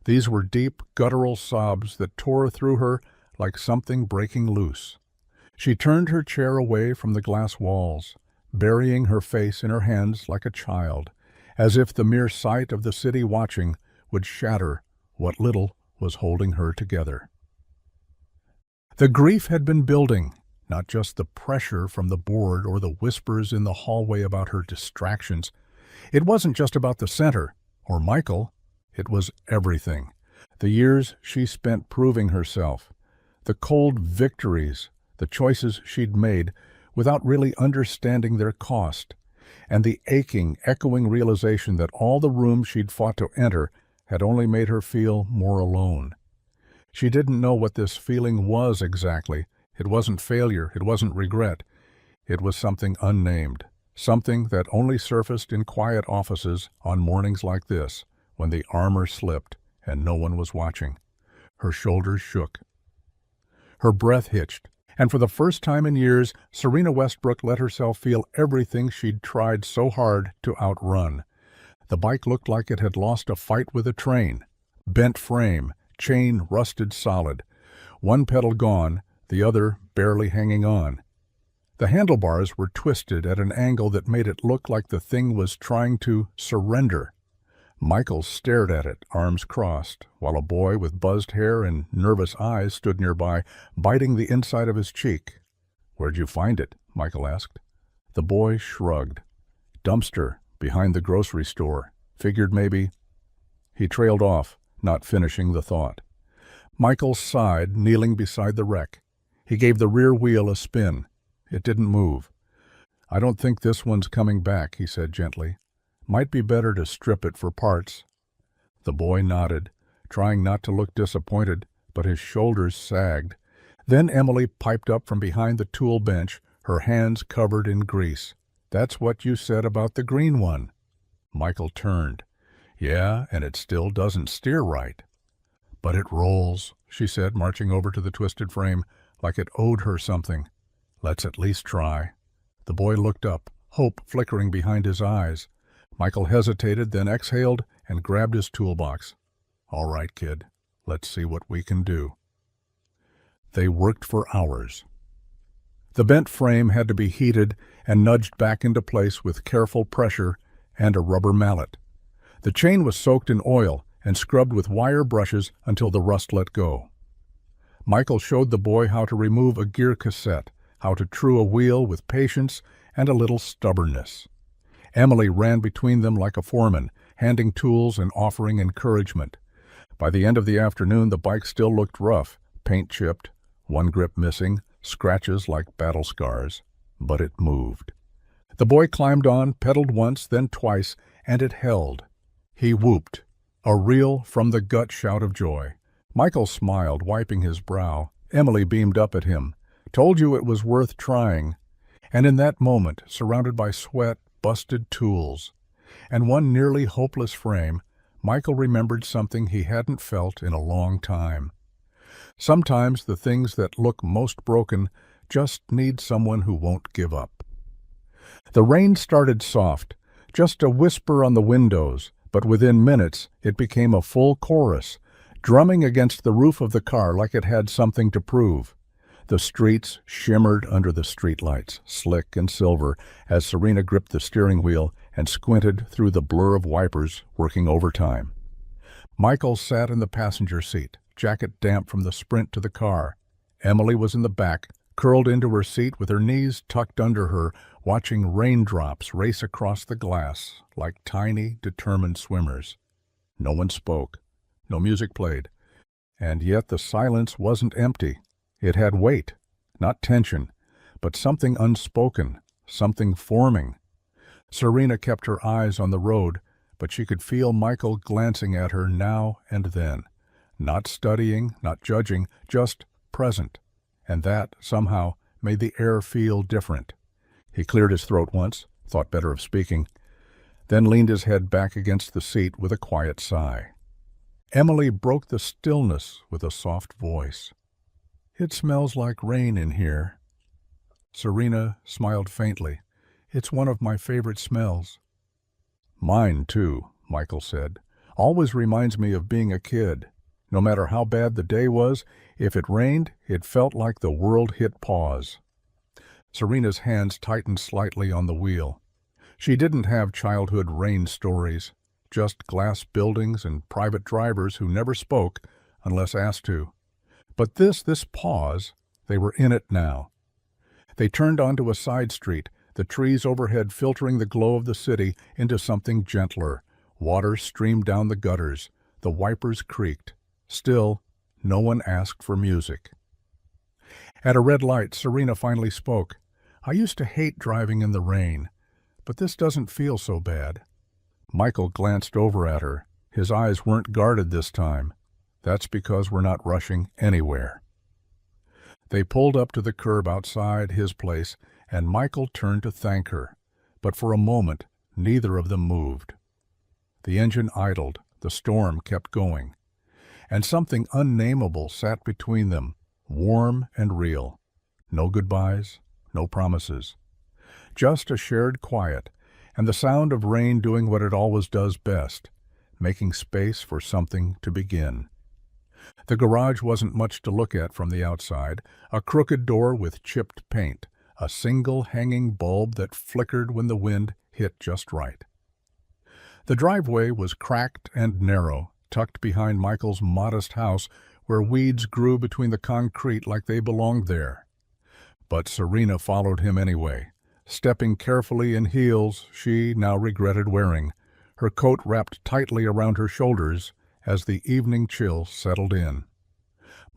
These were deep, guttural sobs that tore through her like something breaking loose. She turned her chair away from the glass walls, burying her face in her hands like a child, as if the mere sight of the city watching would shatter what little was holding her together. The grief had been building, not just the pressure from the board or the whispers in the hallway about her distractions. It wasn't just about the center, or Michael. It was everything. The years she spent proving herself, the cold victories, the choices she'd made without really understanding their cost, and the aching, echoing realization that all the rooms she'd fought to enter had only made her feel more alone. She didn't know what this feeling was exactly. It wasn't failure, it wasn't regret. It was something unnamed, something that only surfaced in quiet offices on mornings like this, when the armor slipped and no one was watching. Her shoulders shook. Her breath hitched, and for the first time in years, Serena Westbrook let herself feel everything she'd tried so hard to outrun. The bike looked like it had lost a fight with a train. Bent frame, chain rusted solid. One pedal gone, the other barely hanging on. The handlebars were twisted at an angle that made it look like the thing was trying to surrender. Michael stared at it, arms crossed, while a boy with buzzed hair and nervous eyes stood nearby, biting the inside of his cheek. "Where'd you find it?" Michael asked. The boy shrugged. "Dumpster, behind the grocery store. Figured maybe—" He trailed off, not finishing the thought. Michael sighed, kneeling beside the wreck. He gave the rear wheel a spin. It didn't move. "I don't think this one's coming back," he said gently. "Might be better to strip it for parts." The boy nodded, trying not to look disappointed, but his shoulders sagged. Then Emily piped up from behind the tool bench, her hands covered in grease. "That's what you said about the green one." Michael turned. "Yeah, and it still doesn't steer right." "But it rolls," she said, marching over to the twisted frame, like it owed her something. "Let's at least try." The boy looked up, hope flickering behind his eyes. Michael hesitated, then exhaled and grabbed his toolbox. "All right, kid. Let's see what we can do." They worked for hours. The bent frame had to be heated and nudged back into place with careful pressure and a rubber mallet. The chain was soaked in oil and scrubbed with wire brushes until the rust let go. Michael showed the boy how to remove a gear cassette, how to true a wheel with patience and a little stubbornness. Emily ran between them like a foreman, handing tools and offering encouragement. By the end of the afternoon, the bike still looked rough, paint chipped, one grip missing, scratches like battle scars. But it moved. The boy climbed on, pedaled once, then twice, and it held. He whooped, a real from-the-gut shout of joy. Michael smiled, wiping his brow. Emily beamed up at him. Told you it was worth trying. And in that moment, surrounded by sweat, busted tools, and one nearly hopeless frame, Michael remembered something he hadn't felt in a long time. Sometimes the things that look most broken just need someone who won't give up. The rain started soft, just a whisper on the windows, but within minutes it became a full chorus, drumming against the roof of the car like it had something to prove. The streets shimmered under the streetlights, slick and silver, as Serena gripped the steering wheel and squinted through the blur of wipers working overtime. Michael sat in the passenger seat, jacket damp from the sprint to the car. Emily was in the back, curled into her seat with her knees tucked under her, watching raindrops race across the glass like tiny, determined swimmers. No one spoke. No music played. And yet the silence wasn't empty. It had weight, not tension, but something unspoken, something forming. Serena kept her eyes on the road, but she could feel Michael glancing at her now and then. Not studying, not judging, just present. And that, somehow, made the air feel different. He cleared his throat once, thought better of speaking, then leaned his head back against the seat with a quiet sigh. Emily broke the stillness with a soft voice. "It smells like rain in here." Serena smiled faintly. "It's one of my favorite smells." "Mine, too," Michael said. "Always reminds me of being a kid. No matter how bad the day was, if it rained, it felt like the world hit pause." Serena's hands tightened slightly on the wheel. She didn't have childhood rain stories, just glass buildings and private drivers who never spoke unless asked to. But this pause, they were in it now. They turned onto a side street, the trees overhead filtering the glow of the city into something gentler. Water streamed down the gutters. The wipers creaked. Still, no one asked for music. At a red light, Serena finally spoke. "I used to hate driving in the rain, but this doesn't feel so bad." Michael glanced over at her. His eyes weren't guarded this time. "That's because we're not rushing anywhere." They pulled up to the curb outside his place, and Michael turned to thank her. But for a moment, neither of them moved. The engine idled. The storm kept going. And something unnameable sat between them, warm and real. No goodbyes, no promises. Just a shared quiet, and the sound of rain doing what it always does best, making space for something to begin. The garage wasn't much to look at from the outside, a crooked door with chipped paint, a single hanging bulb that flickered when the wind hit just right. The driveway was cracked and narrow, tucked behind Michael's modest house where weeds grew between the concrete like they belonged there. But Serena followed him anyway, stepping carefully in heels she now regretted wearing, her coat wrapped tightly around her shoulders as the evening chill settled in.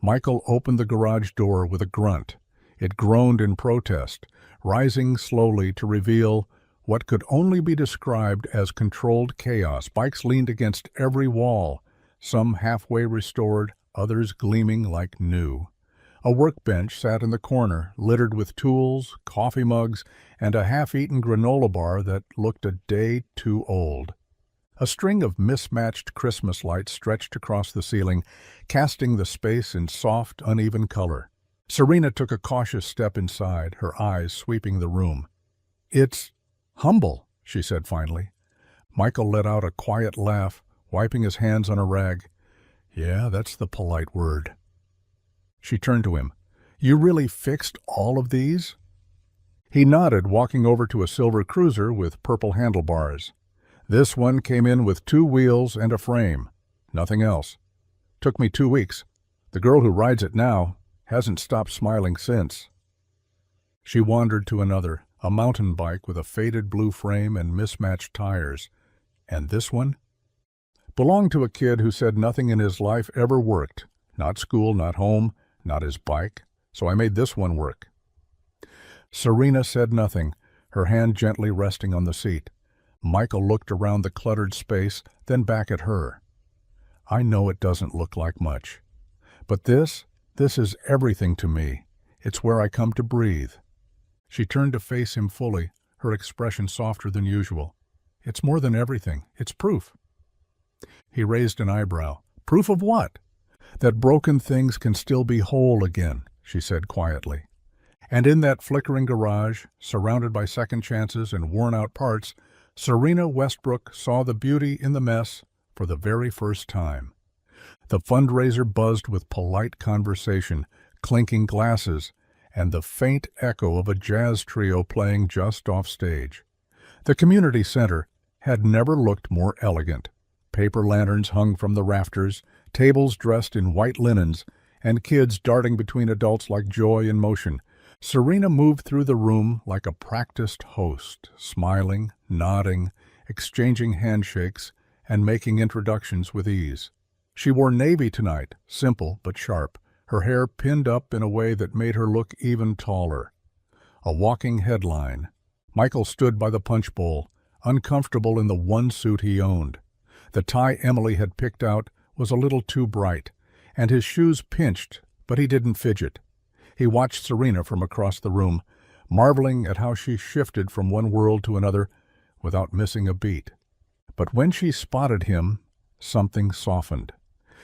Michael opened the garage door with a grunt. It groaned in protest, rising slowly to reveal what could only be described as controlled chaos. Bikes leaned against every wall, some halfway restored, others gleaming like new. A workbench sat in the corner, littered with tools, coffee mugs, and a half-eaten granola bar that looked a day too old. A string of mismatched Christmas lights stretched across the ceiling, casting the space in soft, uneven color. Serena took a cautious step inside, her eyes sweeping the room. "It's humble," she said finally. Michael let out a quiet laugh, wiping his hands on a rag. "Yeah, that's the polite word." She turned to him. "You really fixed all of these?" He nodded, walking over to a silver cruiser with purple handlebars. "This one came in with 2 wheels and a frame. Nothing else. Took me 2 weeks. The girl who rides it now hasn't stopped smiling since." She wandered to another, a mountain bike with a faded blue frame and mismatched tires. "And this one?" "Belonged to a kid who said nothing in his life ever worked. Not school, not home, not his bike. So I made this one work." Serena said nothing, her hand gently resting on the seat. Michael looked around the cluttered space, then back at her. "I know it doesn't look like much. But this is everything to me. It's where I come to breathe." She turned to face him fully, her expression softer than usual. "It's more than everything. It's proof." He raised an eyebrow. "Proof of what?" "That broken things can still be whole again," she said quietly. And in that flickering garage, surrounded by second chances and worn-out parts, Serena Westbrook saw the beauty in the mess for the very first time. The fundraiser buzzed with polite conversation, clinking glasses, and the faint echo of a jazz trio playing just off stage. The community center had never looked more elegant. Paper lanterns hung from the rafters, tables dressed in white linens, and kids darting between adults like joy in motion. Serena moved through the room like a practiced host, smiling, nodding, exchanging handshakes, and making introductions with ease. She wore navy tonight, simple but sharp, her hair pinned up in a way that made her look even taller. A walking headline. Michael stood by the punch bowl, uncomfortable in the one suit he owned. The tie Emily had picked out was a little too bright, and his shoes pinched, but he didn't fidget. He watched Serena from across the room, marveling at how she shifted from one world to another without missing a beat. But when she spotted him, something softened.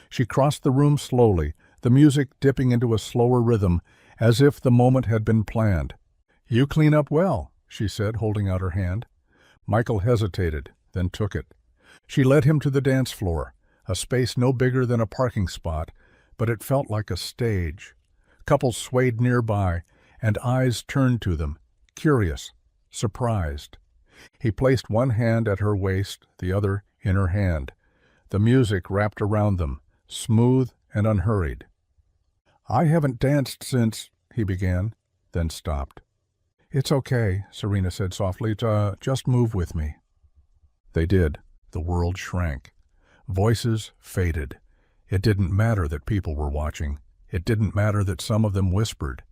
She crossed the room slowly, the music dipping into a slower rhythm, as if the moment had been planned. "You clean up well," she said, holding out her hand. Michael hesitated, then took it. She led him to the dance floor, a space no bigger than a parking spot, but it felt like a stage. Couples swayed nearby, and eyes turned to them, curious, surprised. He placed one hand at her waist, the other in her hand. The music wrapped around them, smooth and unhurried. "I haven't danced since," he began, then stopped. "It's okay," Serena said softly. Just move with me." They did. The world shrank. Voices faded. It didn't matter that people were watching. It didn't matter that some of them whispered.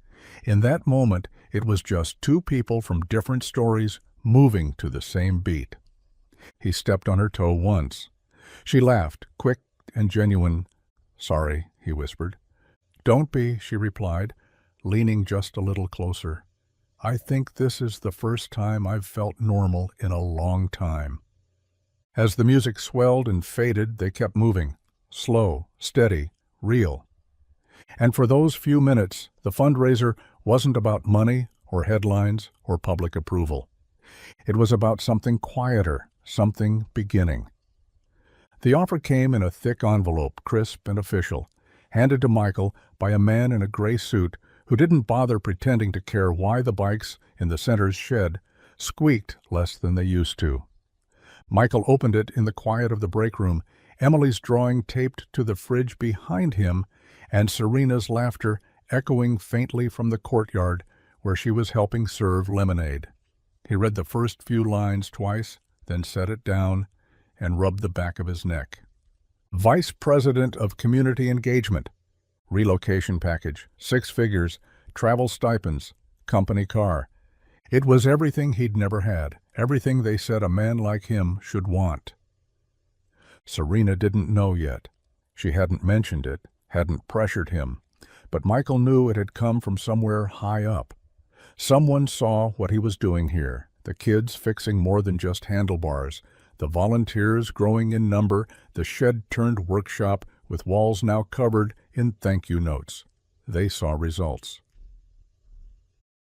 In that moment, it was just two people from different stories moving to the same beat. He stepped on her toe once. She laughed, quick and genuine. "Sorry," he whispered. "Don't be," she replied, leaning just a little closer. "I think this is the first time I've felt normal in a long time." As the music swelled and faded, they kept moving, slow, steady, real. And for those few minutes, the fundraiser wasn't about money or headlines or public approval. It was about something quieter, something beginning. The offer came in a thick envelope, crisp and official, handed to Michael by a man in a gray suit who didn't bother pretending to care why the bikes in the center's shed squeaked less than they used to. Michael opened it in the quiet of the break room, Emily's drawing taped to the fridge behind him, and Serena's laughter echoing faintly from the courtyard where she was helping serve lemonade. He read the first few lines twice, then set it down and rubbed the back of his neck. Vice President of Community Engagement. Relocation package, 6 figures, travel stipends, company car. It was everything he'd never had, everything they said a man like him should want. Serena didn't know yet. She hadn't mentioned it, hadn't pressured him, but Michael knew it had come from somewhere high up. Someone saw what he was doing here, the kids fixing more than just handlebars, the volunteers growing in number, the shed-turned workshop with walls now covered in thank-you notes. They saw results.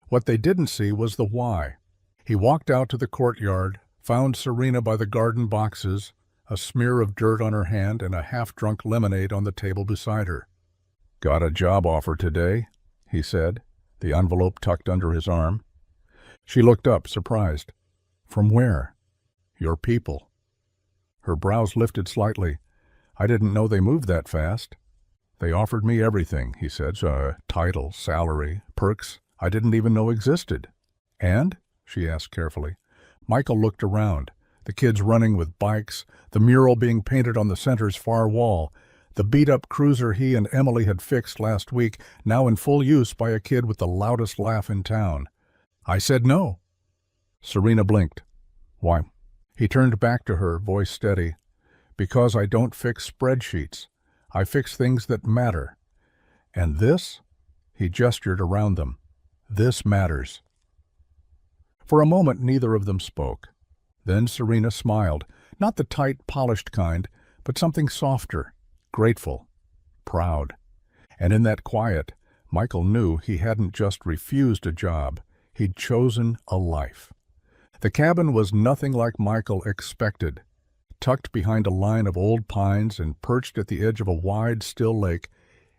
What they didn't see was the why. He walked out to the courtyard, found Serena by the garden boxes, a smear of dirt on her hand and a half-drunk lemonade on the table beside her. "Got a job offer today," he said, the envelope tucked under his arm. She looked up, surprised. "From where?" "Your people." Her brows lifted slightly. "I didn't know they moved that fast." "They offered me everything," he said. "Title, salary, perks I didn't even know existed." "And?" she asked carefully. Michael looked around. The kids running with bikes, the mural being painted on the center's far wall, the beat-up cruiser he and Emily had fixed last week, now in full use by a kid with the loudest laugh in town. "I said no." Serena blinked. "Why?" He turned back to her, voice steady. "Because I don't fix spreadsheets. I fix things that matter. And this? He gestured around them. "This matters." For a moment neither of them spoke. Then Serena smiled, not the tight, polished kind, but something softer, grateful, proud. And in that quiet, Michael knew he hadn't just refused a job, he'd chosen a life. The cabin was nothing like Michael expected. Tucked behind a line of old pines and perched at the edge of a wide, still lake,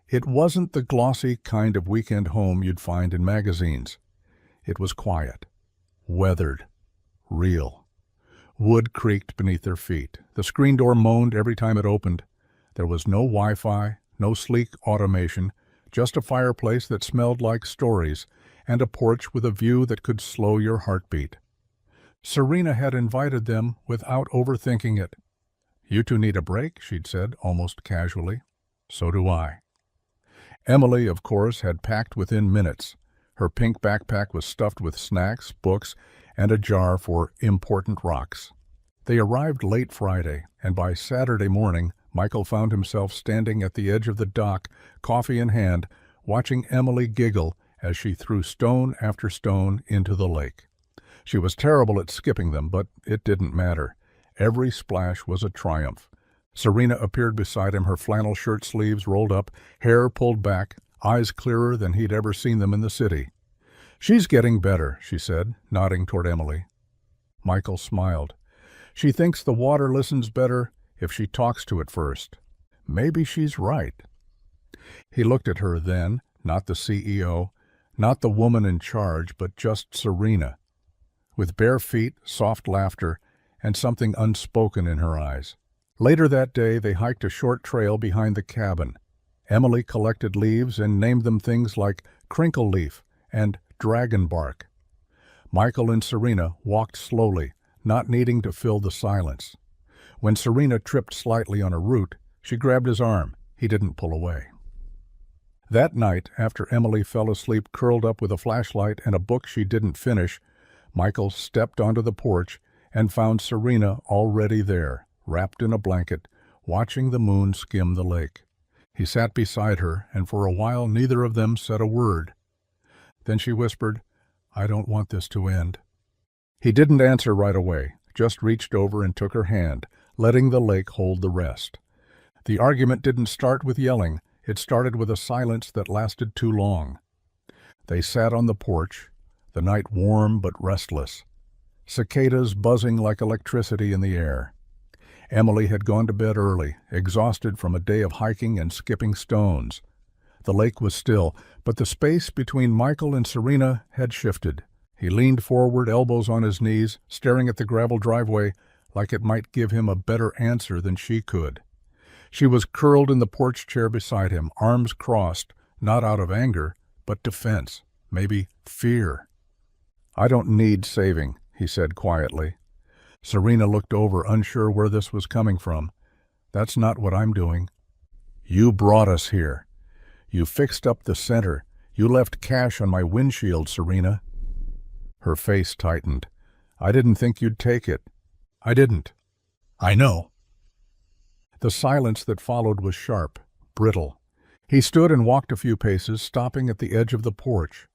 it wasn't the glossy kind of weekend home you'd find in magazines. It was quiet, weathered, real. Wood creaked beneath their feet. The screen door moaned every time it opened. There was no Wi-Fi, no sleek automation, just a fireplace that smelled like stories, and a porch with a view that could slow your heartbeat. Serena had invited them without overthinking it. "You two need a break," she'd said, almost casually. "So do I." Emily, of course, had packed within minutes. Her pink backpack was stuffed with snacks, books, and a jar for important rocks. They arrived late Friday, and by Saturday morning, Michael found himself standing at the edge of the dock, coffee in hand, watching Emily giggle as she threw stone after stone into the lake. She was terrible at skipping them, but it didn't matter. Every splash was a triumph. Serena appeared beside him, her flannel shirt sleeves rolled up, hair pulled back, eyes clearer than he'd ever seen them in the city. "She's getting better," she said, nodding toward Emily. Michael smiled. "She thinks the water listens better if she talks to it first. Maybe she's right." He looked at her then, not the CEO, not the woman in charge, but just Serena, with bare feet, soft laughter, and something unspoken in her eyes. Later that day, they hiked a short trail behind the cabin. Emily collected leaves and named them things like crinkle leaf and dragon bark. Michael and Serena walked slowly, not needing to fill the silence. When Serena tripped slightly on a root, she grabbed his arm. He didn't pull away. That night, after Emily fell asleep curled up with a flashlight and a book she didn't finish, Michael stepped onto the porch and found Serena already there, wrapped in a blanket, watching the moon skim the lake. He sat beside her, and for a while neither of them said a word. Then she whispered, "I don't want this to end." He didn't answer right away, just reached over and took her hand, letting the lake hold the rest. The argument didn't start with yelling. It started with a silence that lasted too long. They sat on the porch, the night warm but restless, cicadas buzzing like electricity in the air. Emily had gone to bed early, exhausted from a day of hiking and skipping stones. The lake was still, but the space between Michael and Serena had shifted. He leaned forward, elbows on his knees, staring at the gravel driveway like it might give him a better answer than she could. She was curled in the porch chair beside him, arms crossed, not out of anger, but defense, maybe fear. "I don't need saving," he said quietly. Serena looked over, unsure where this was coming from. "That's not what I'm doing." "You brought us here. You fixed up the center. You left cash on my windshield, Serena." Her face tightened. "I didn't think you'd take it." "I didn't." "I know." The silence that followed was sharp, brittle. He stood and walked a few paces, stopping at the edge of the porch.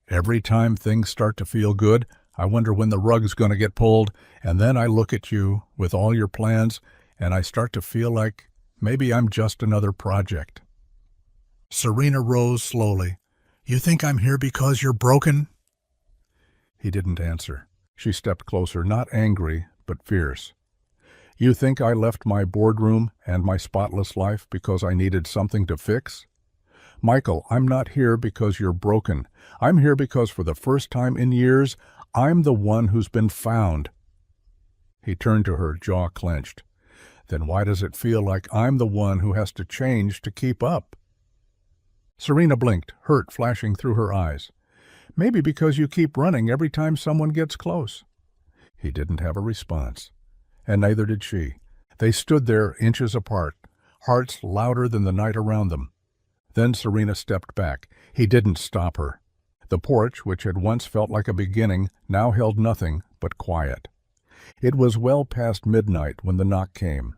"Every time things start to feel good, I wonder when the rug's going to get pulled, and then I look at you with all your plans, and I start to feel like maybe I'm just another project." Serena rose slowly. "You think I'm here because you're broken?" He didn't answer. She stepped closer, not angry, but fierce. "You think I left my boardroom and my spotless life because I needed something to fix? Michael, I'm not here because you're broken. I'm here because for the first time in years, I'm the one who's been found." He turned to her, jaw clenched. "Then why does it feel like I'm the one who has to change to keep up?" Serena blinked, hurt flashing through her eyes. "Maybe because you keep running every time someone gets close." He didn't have a response, and neither did she. They stood there inches apart, hearts louder than the night around them. Then Serena stepped back. He didn't stop her. The porch, which had once felt like a beginning, now held nothing but quiet. It was well past midnight when the knock came.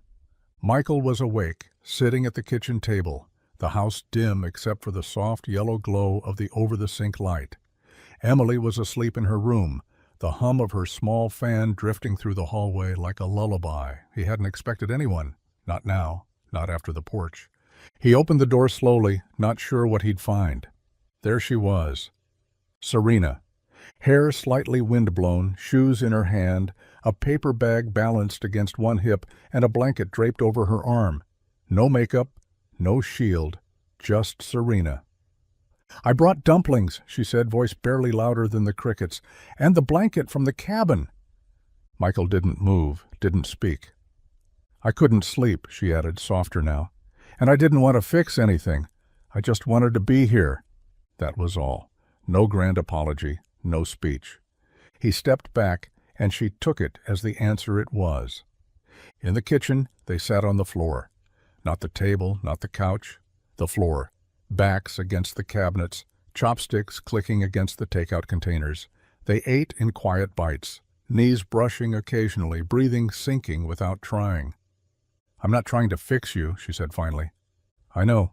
Michael was awake, sitting at the kitchen table, the house dim except for the soft yellow glow of the over-the-sink light. Emily was asleep in her room, the hum of her small fan drifting through the hallway like a lullaby. He hadn't expected anyone. Not now, not after the porch. He opened the door slowly, not sure what he'd find. There she was. Serena. Hair slightly windblown, shoes in her hand, a paper bag balanced against one hip, and a blanket draped over her arm. No makeup, no shield, just Serena. "I brought dumplings," she said, voice barely louder than the crickets, "and the blanket from the cabin." Michael didn't move, didn't speak. "I couldn't sleep," she added, softer now. "And I didn't want to fix anything. I just wanted to be here." That was all. No grand apology, no speech. He stepped back, and she took it as the answer it was. In the kitchen, they sat on the floor. Not the table, not the couch. The floor. Backs against the cabinets, chopsticks clicking against the takeout containers. They ate in quiet bites, knees brushing occasionally, breathing sinking without trying. "I'm not trying to fix you," she said finally. "I know.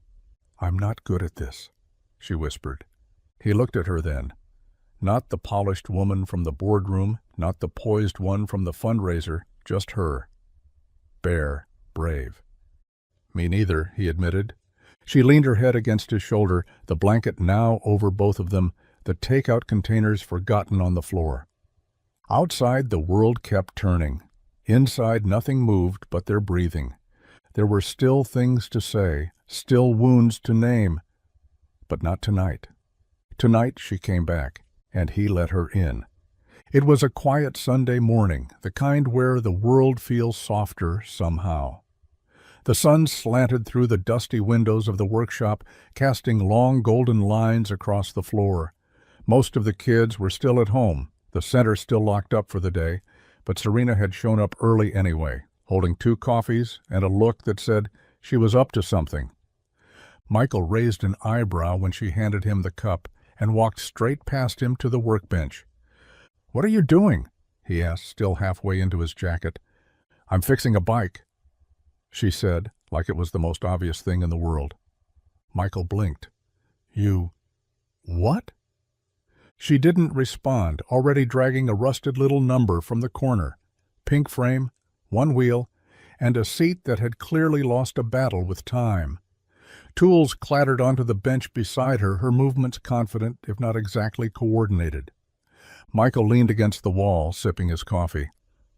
I'm not good at this," she whispered. He looked at her then. Not the polished woman from the boardroom, not the poised one from the fundraiser, just her. Bare, brave. "Me neither," he admitted. She leaned her head against his shoulder, the blanket now over both of them, the takeout containers forgotten on the floor. Outside, the world kept turning. Inside, nothing moved but their breathing. There were still things to say, still wounds to name. But not tonight. Tonight she came back, and he let her in. It was a quiet Sunday morning, the kind where the world feels softer somehow. The sun slanted through the dusty windows of the workshop, casting long golden lines across the floor. Most of the kids were still at home, the center still locked up for the day, but Serena had shown up early anyway, holding 2 coffees and a look that said she was up to something. Michael raised an eyebrow when she handed him the cup and walked straight past him to the workbench. "What are you doing?" he asked, still halfway into his jacket. "I'm fixing a bike," she said, like it was the most obvious thing in the world. Michael blinked. "You... what?" She didn't respond, already dragging a rusted little number from the corner. Pink frame, 1 wheel, and a seat that had clearly lost a battle with time. Tools clattered onto the bench beside her, her movements confident, if not exactly coordinated. Michael leaned against the wall, sipping his coffee.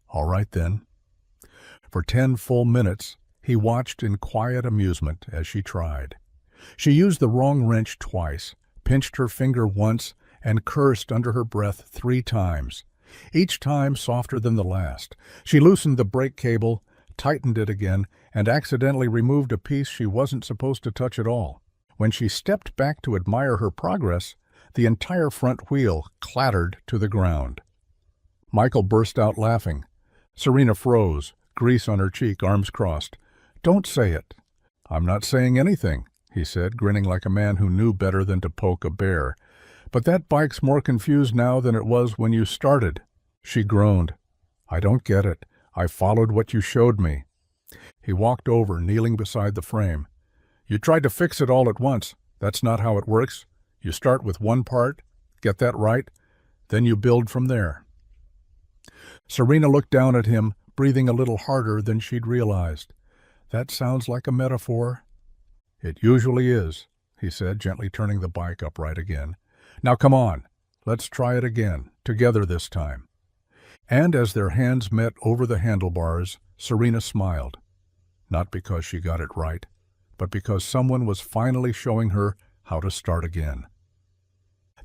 "All right, then." For 10 full minutes, he watched in quiet amusement as she tried. She used the wrong wrench twice, pinched her finger once, and cursed under her breath 3 times, each time softer than the last. She loosened the brake cable, tightened it again, and accidentally removed a piece she wasn't supposed to touch at all. When she stepped back to admire her progress, the entire front wheel clattered to the ground. Michael burst out laughing. Serena froze, grease on her cheek, arms crossed. "Don't say it." "I'm not saying anything," he said, grinning like a man who knew better than to poke a bear. "But that bike's more confused now than it was when you started." She groaned. "I don't get it. I followed what you showed me." He walked over, kneeling beside the frame. "You tried to fix it all at once. That's not how it works. You start with one part, get that right, then you build from there." Serena looked down at him, breathing a little harder than she'd realized. "That sounds like a metaphor." "It usually is," he said, gently turning the bike upright again. "Now come on. Let's try it again, together this time." And as their hands met over the handlebars, Serena smiled. Not because she got it right, but because someone was finally showing her how to start again.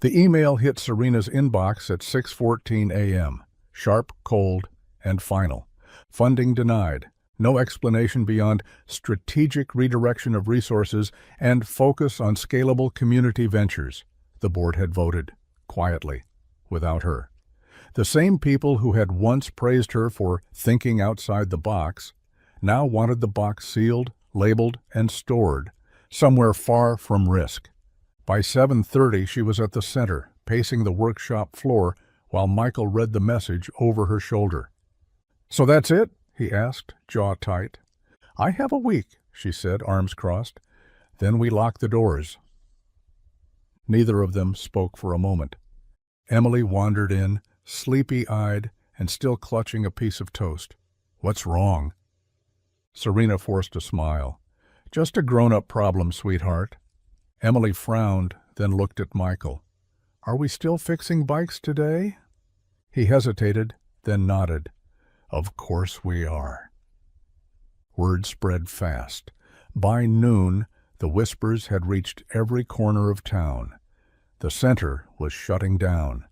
The email hit Serena's inbox at 6:14 a.m., sharp, cold, and final. Funding denied. No explanation beyond strategic redirection of resources and focus on scalable community ventures. The board had voted, quietly, without her. The same people who had once praised her for thinking outside the box now wanted the box sealed, labeled, and stored, somewhere far from risk. By 7:30 she was at the center, pacing the workshop floor, while Michael read the message over her shoulder. "So that's it?" he asked, jaw tight. "I have a week," she said, arms crossed. Then we locked the doors. Neither of them spoke for a moment. Emily wandered in, sleepy-eyed and still clutching a piece of toast. "What's wrong?" Serena forced a smile. "Just a grown-up problem, sweetheart." Emily frowned, then looked at Michael. "Are we still fixing bikes today?" He hesitated, then nodded. "Of course we are." Word spread fast. By noon, the whispers had reached every corner of town. The center was shutting down.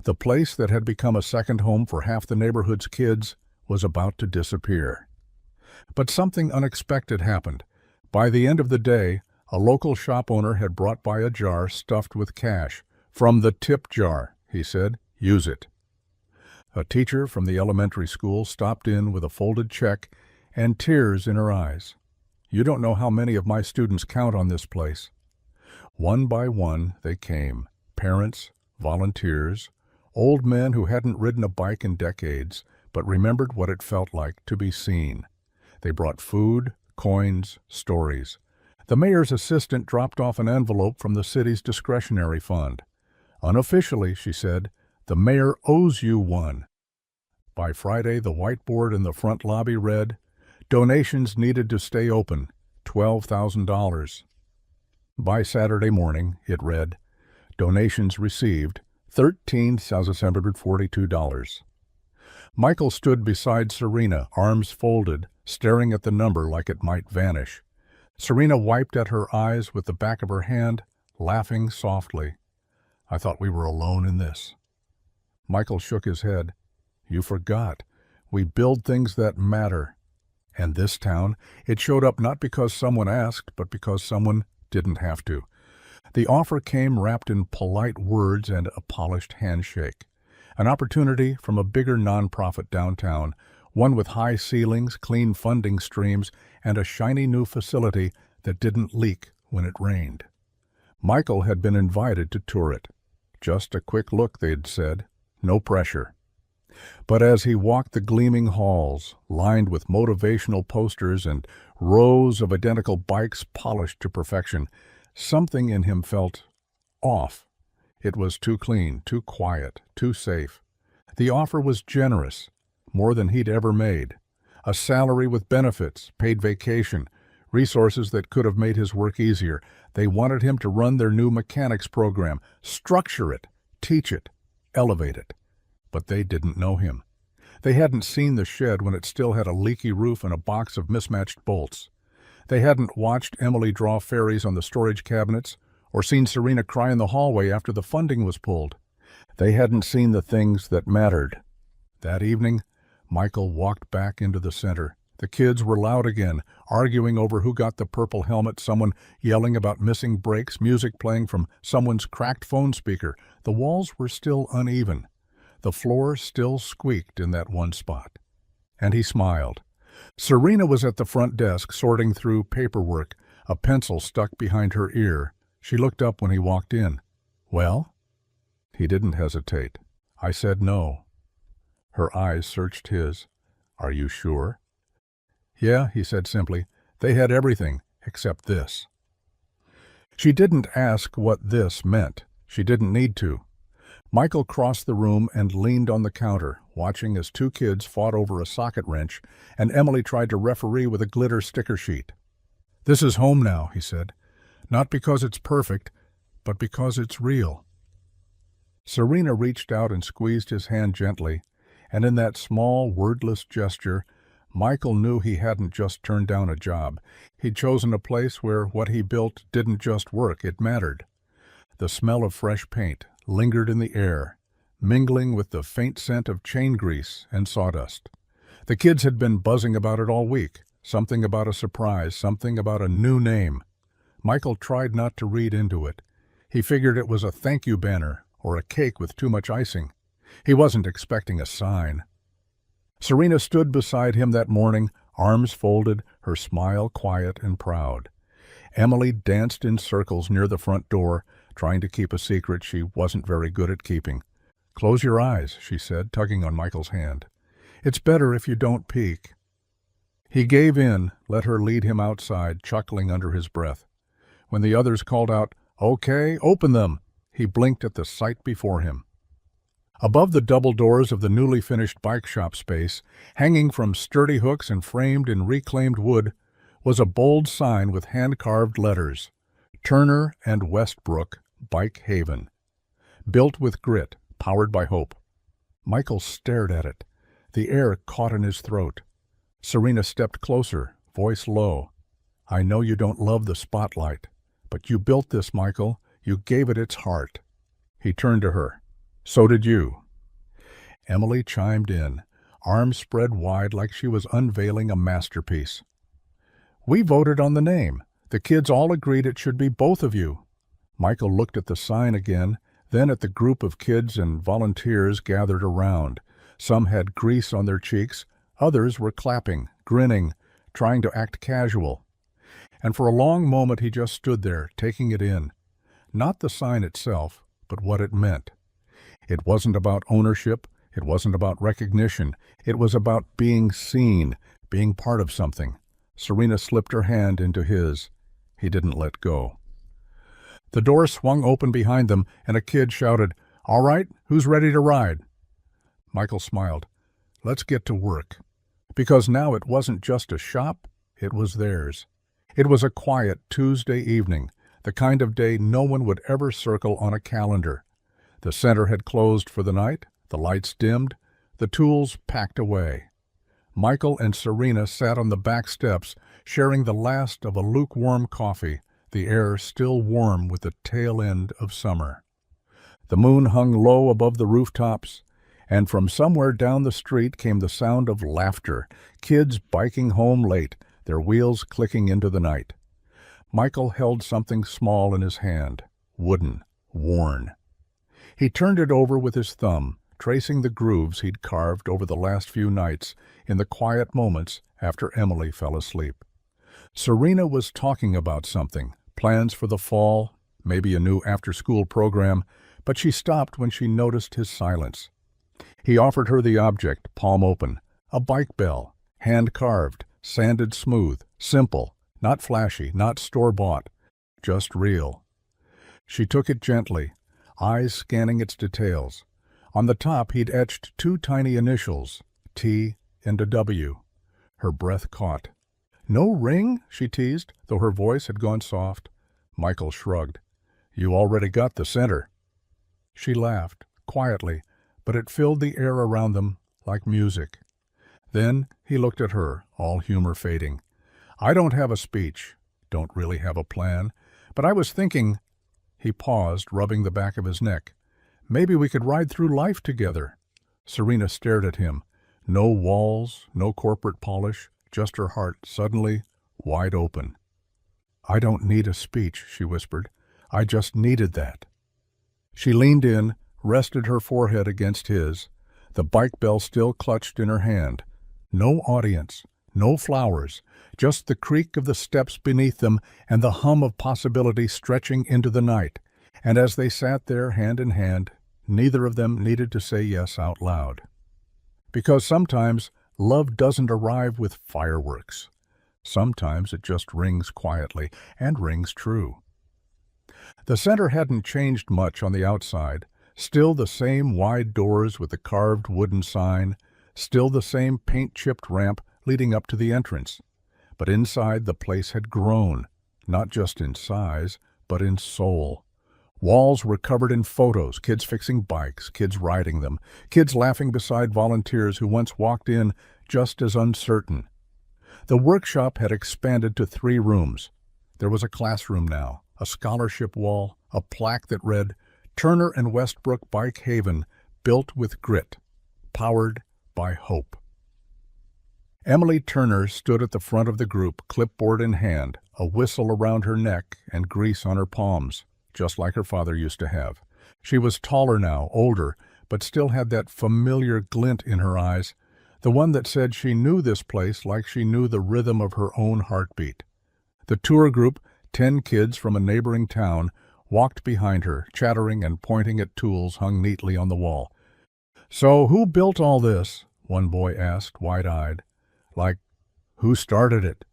The place that had become a second home for half the neighborhood's kids was about to disappear. But something unexpected happened. By the end of the day, a local shop owner had brought by a jar stuffed with cash. "From the tip jar," he said. "Use it." A teacher from the elementary school stopped in with a folded check and tears in her eyes. "You don't know how many of my students count on this place." One by one they came, parents, volunteers, old men who hadn't ridden a bike in decades, but remembered what it felt like to be seen. They brought food, coins, stories. The mayor's assistant dropped off an envelope from the city's discretionary fund. "Unofficially," she said, "the mayor owes you one." By Friday, the whiteboard in the front lobby read, "Donations needed to stay open, $12,000. By Saturday morning, it read, "Donations received, $13,742. Michael stood beside Serena, arms folded, staring at the number like it might vanish. Serena wiped at her eyes with the back of her hand, laughing softly. "I thought we were alone in this." Michael shook his head. "You forgot. We build things that matter." And this town, it showed up not because someone asked, but because someone didn't have to. The offer came wrapped in polite words and a polished handshake. An opportunity from a bigger nonprofit downtown, one with high ceilings, clean funding streams, and a shiny new facility that didn't leak when it rained. Michael had been invited to tour it. Just a quick look, they'd said. No pressure. But as he walked the gleaming halls, lined with motivational posters and rows of identical bikes polished to perfection, something in him felt off. It was too clean, too quiet, too safe. The offer was generous, more than he'd ever made. A salary with benefits, paid vacation, resources that could have made his work easier. They wanted him to run their new mechanics program, structure it, teach it, elevate it. But they didn't know him. They hadn't seen the shed when it still had a leaky roof and a box of mismatched bolts. They hadn't watched Emily draw fairies on the storage cabinets or seen Serena cry in the hallway after the funding was pulled. They hadn't seen the things that mattered. That evening, Michael walked back into the center. The kids were loud again, arguing over who got the purple helmet, someone yelling about missing brakes, music playing from someone's cracked phone speaker. The walls were still uneven. The floor still squeaked in that one spot. And he smiled. Serena was at the front desk, sorting through paperwork, a pencil stuck behind her ear. She looked up when he walked in. "Well?" He didn't hesitate. "I said no." Her eyes searched his. "Are you sure?" "Yeah," he said simply. "They had everything except this." She didn't ask what this meant. She didn't need to. Michael crossed the room and leaned on the counter, watching as two kids fought over a socket wrench, and Emily tried to referee with a glitter sticker sheet. "This is home now," he said. "Not because it's perfect, but because it's real." Serena reached out and squeezed his hand gently, and in that small, wordless gesture, Michael knew he hadn't just turned down a job. He'd chosen a place where what he built didn't just work, it mattered. The smell of fresh paint lingered in the air, mingling with the faint scent of chain grease and sawdust. The kids had been buzzing about it all week, something about a surprise, something about a new name. Michael tried not to read into it. He figured it was a thank you banner or a cake with too much icing. He wasn't expecting a sign. Serena stood beside him that morning, arms folded, her smile quiet and proud. Emily danced in circles near the front door, trying to keep a secret she wasn't very good at keeping. "Close your eyes," she said, tugging on Michael's hand. "It's better if you don't peek." He gave in, let her lead him outside, chuckling under his breath. When the others called out, "Okay, open them," he blinked at the sight before him. Above the double doors of the newly finished bike shop space, hanging from sturdy hooks and framed in reclaimed wood, was a bold sign with hand-carved letters, "Turner and Westbrook Bike Haven. Built with grit, powered by hope." Michael stared at it. The air caught in his throat. Serena stepped closer, voice low. "I know you don't love the spotlight, but you built this, Michael. You gave it its heart." He turned to her. "So did you." Emily chimed in, arms spread wide like she was unveiling a masterpiece. "We voted on the name. The kids all agreed it should be both of you." Michael looked at the sign again, then at the group of kids and volunteers gathered around. Some had grease on their cheeks, others were clapping, grinning, trying to act casual. And for a long moment he just stood there, taking it in. Not the sign itself, but what it meant. It wasn't about ownership, it wasn't about recognition, it was about being seen, being part of something. Serena slipped her hand into his. He didn't let go. The door swung open behind them, and a kid shouted, "All right, who's ready to ride?" Michael smiled. "Let's get to work." Because now it wasn't just a shop, it was theirs. It was a quiet Tuesday evening, the kind of day no one would ever circle on a calendar. The center had closed for the night, the lights dimmed, the tools packed away. Michael and Serena sat on the back steps, sharing the last of a lukewarm coffee, the air still warm with the tail end of summer. The moon hung low above the rooftops, and from somewhere down the street came the sound of laughter, kids biking home late, their wheels clicking into the night. Michael held something small in his hand, wooden, worn. He turned it over with his thumb, tracing the grooves he'd carved over the last few nights in the quiet moments after Emily fell asleep. Serena was talking about something, plans for the fall, maybe a new after-school program, but she stopped when she noticed his silence. He offered her the object, palm open, a bike bell, hand-carved, sanded smooth, simple, not flashy, not store-bought, just real. She took it gently, eyes scanning its details. On the top he'd etched two tiny initials, T and a W. Her breath caught. "No ring?" she teased, though her voice had gone soft. Michael shrugged. "You already got the center." She laughed, quietly, but it filled the air around them like music. Then he looked at her, all humor fading. "I don't have a speech, don't really have a plan, but I was thinking—" He paused, rubbing the back of his neck. "Maybe we could ride through life together." Serena stared at him. No walls, no corporate polish, just her heart suddenly wide open. "I don't need a speech," she whispered. "I just needed that." She leaned in, rested her forehead against his, the bike bell still clutched in her hand. No audience, no flowers, just the creak of the steps beneath them and the hum of possibility stretching into the night. And as they sat there hand in hand, neither of them needed to say yes out loud. Because sometimes love doesn't arrive with fireworks. Sometimes it just rings quietly, and rings true. The center hadn't changed much on the outside. Still the same wide doors with the carved wooden sign, still the same paint-chipped ramp leading up to the entrance. But inside the place had grown, not just in size, but in soul. Walls were covered in photos, kids fixing bikes, kids riding them, kids laughing beside volunteers who once walked in just as uncertain. The workshop had expanded to 3 rooms. There was a classroom now, a scholarship wall, a plaque that read, "Turner and Westbrook Bike Haven, built with grit, powered by hope." Emily Turner stood at the front of the group, clipboard in hand, a whistle around her neck and grease on her palms, just like her father used to have. She was taller now, older, but still had that familiar glint in her eyes, the one that said she knew this place like she knew the rhythm of her own heartbeat. The tour group, 10 kids from a neighboring town, walked behind her, chattering and pointing at tools hung neatly on the wall. "So who built all this?" one boy asked, wide-eyed. Like, who started it?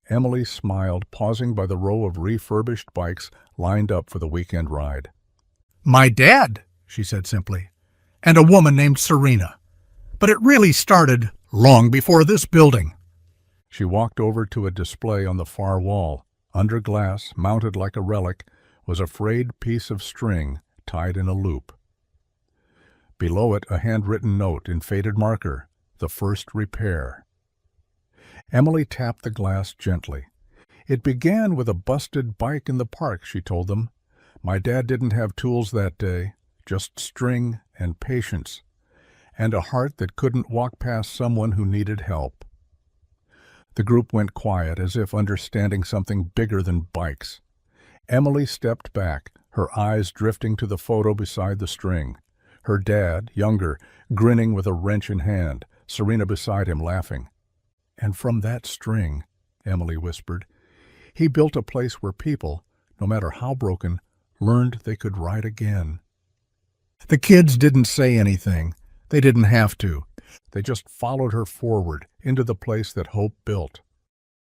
Emily smiled, pausing by the row of refurbished bikes lined up for the weekend ride. "My dad," she said simply, "and a woman named Serena. But it really started long before this building." She walked over to a display on the far wall. Under glass, mounted like a relic, was a frayed piece of string tied in a loop. Below it, a handwritten note in faded marker, "The first repair." Emily tapped the glass gently. "It began with a busted bike in the park," she told them. "My dad didn't have tools that day, just string and patience, and a heart that couldn't walk past someone who needed help." The group went quiet, as if understanding something bigger than bikes. Emily stepped back, her eyes drifting to the photo beside the string. Her dad, younger, grinning with a wrench in hand, Serena beside him laughing. "And from that string," Emily whispered, "he built a place where people, no matter how broken, learned they could ride again." The kids didn't say anything. They didn't have to. They just followed her forward into the place that hope built.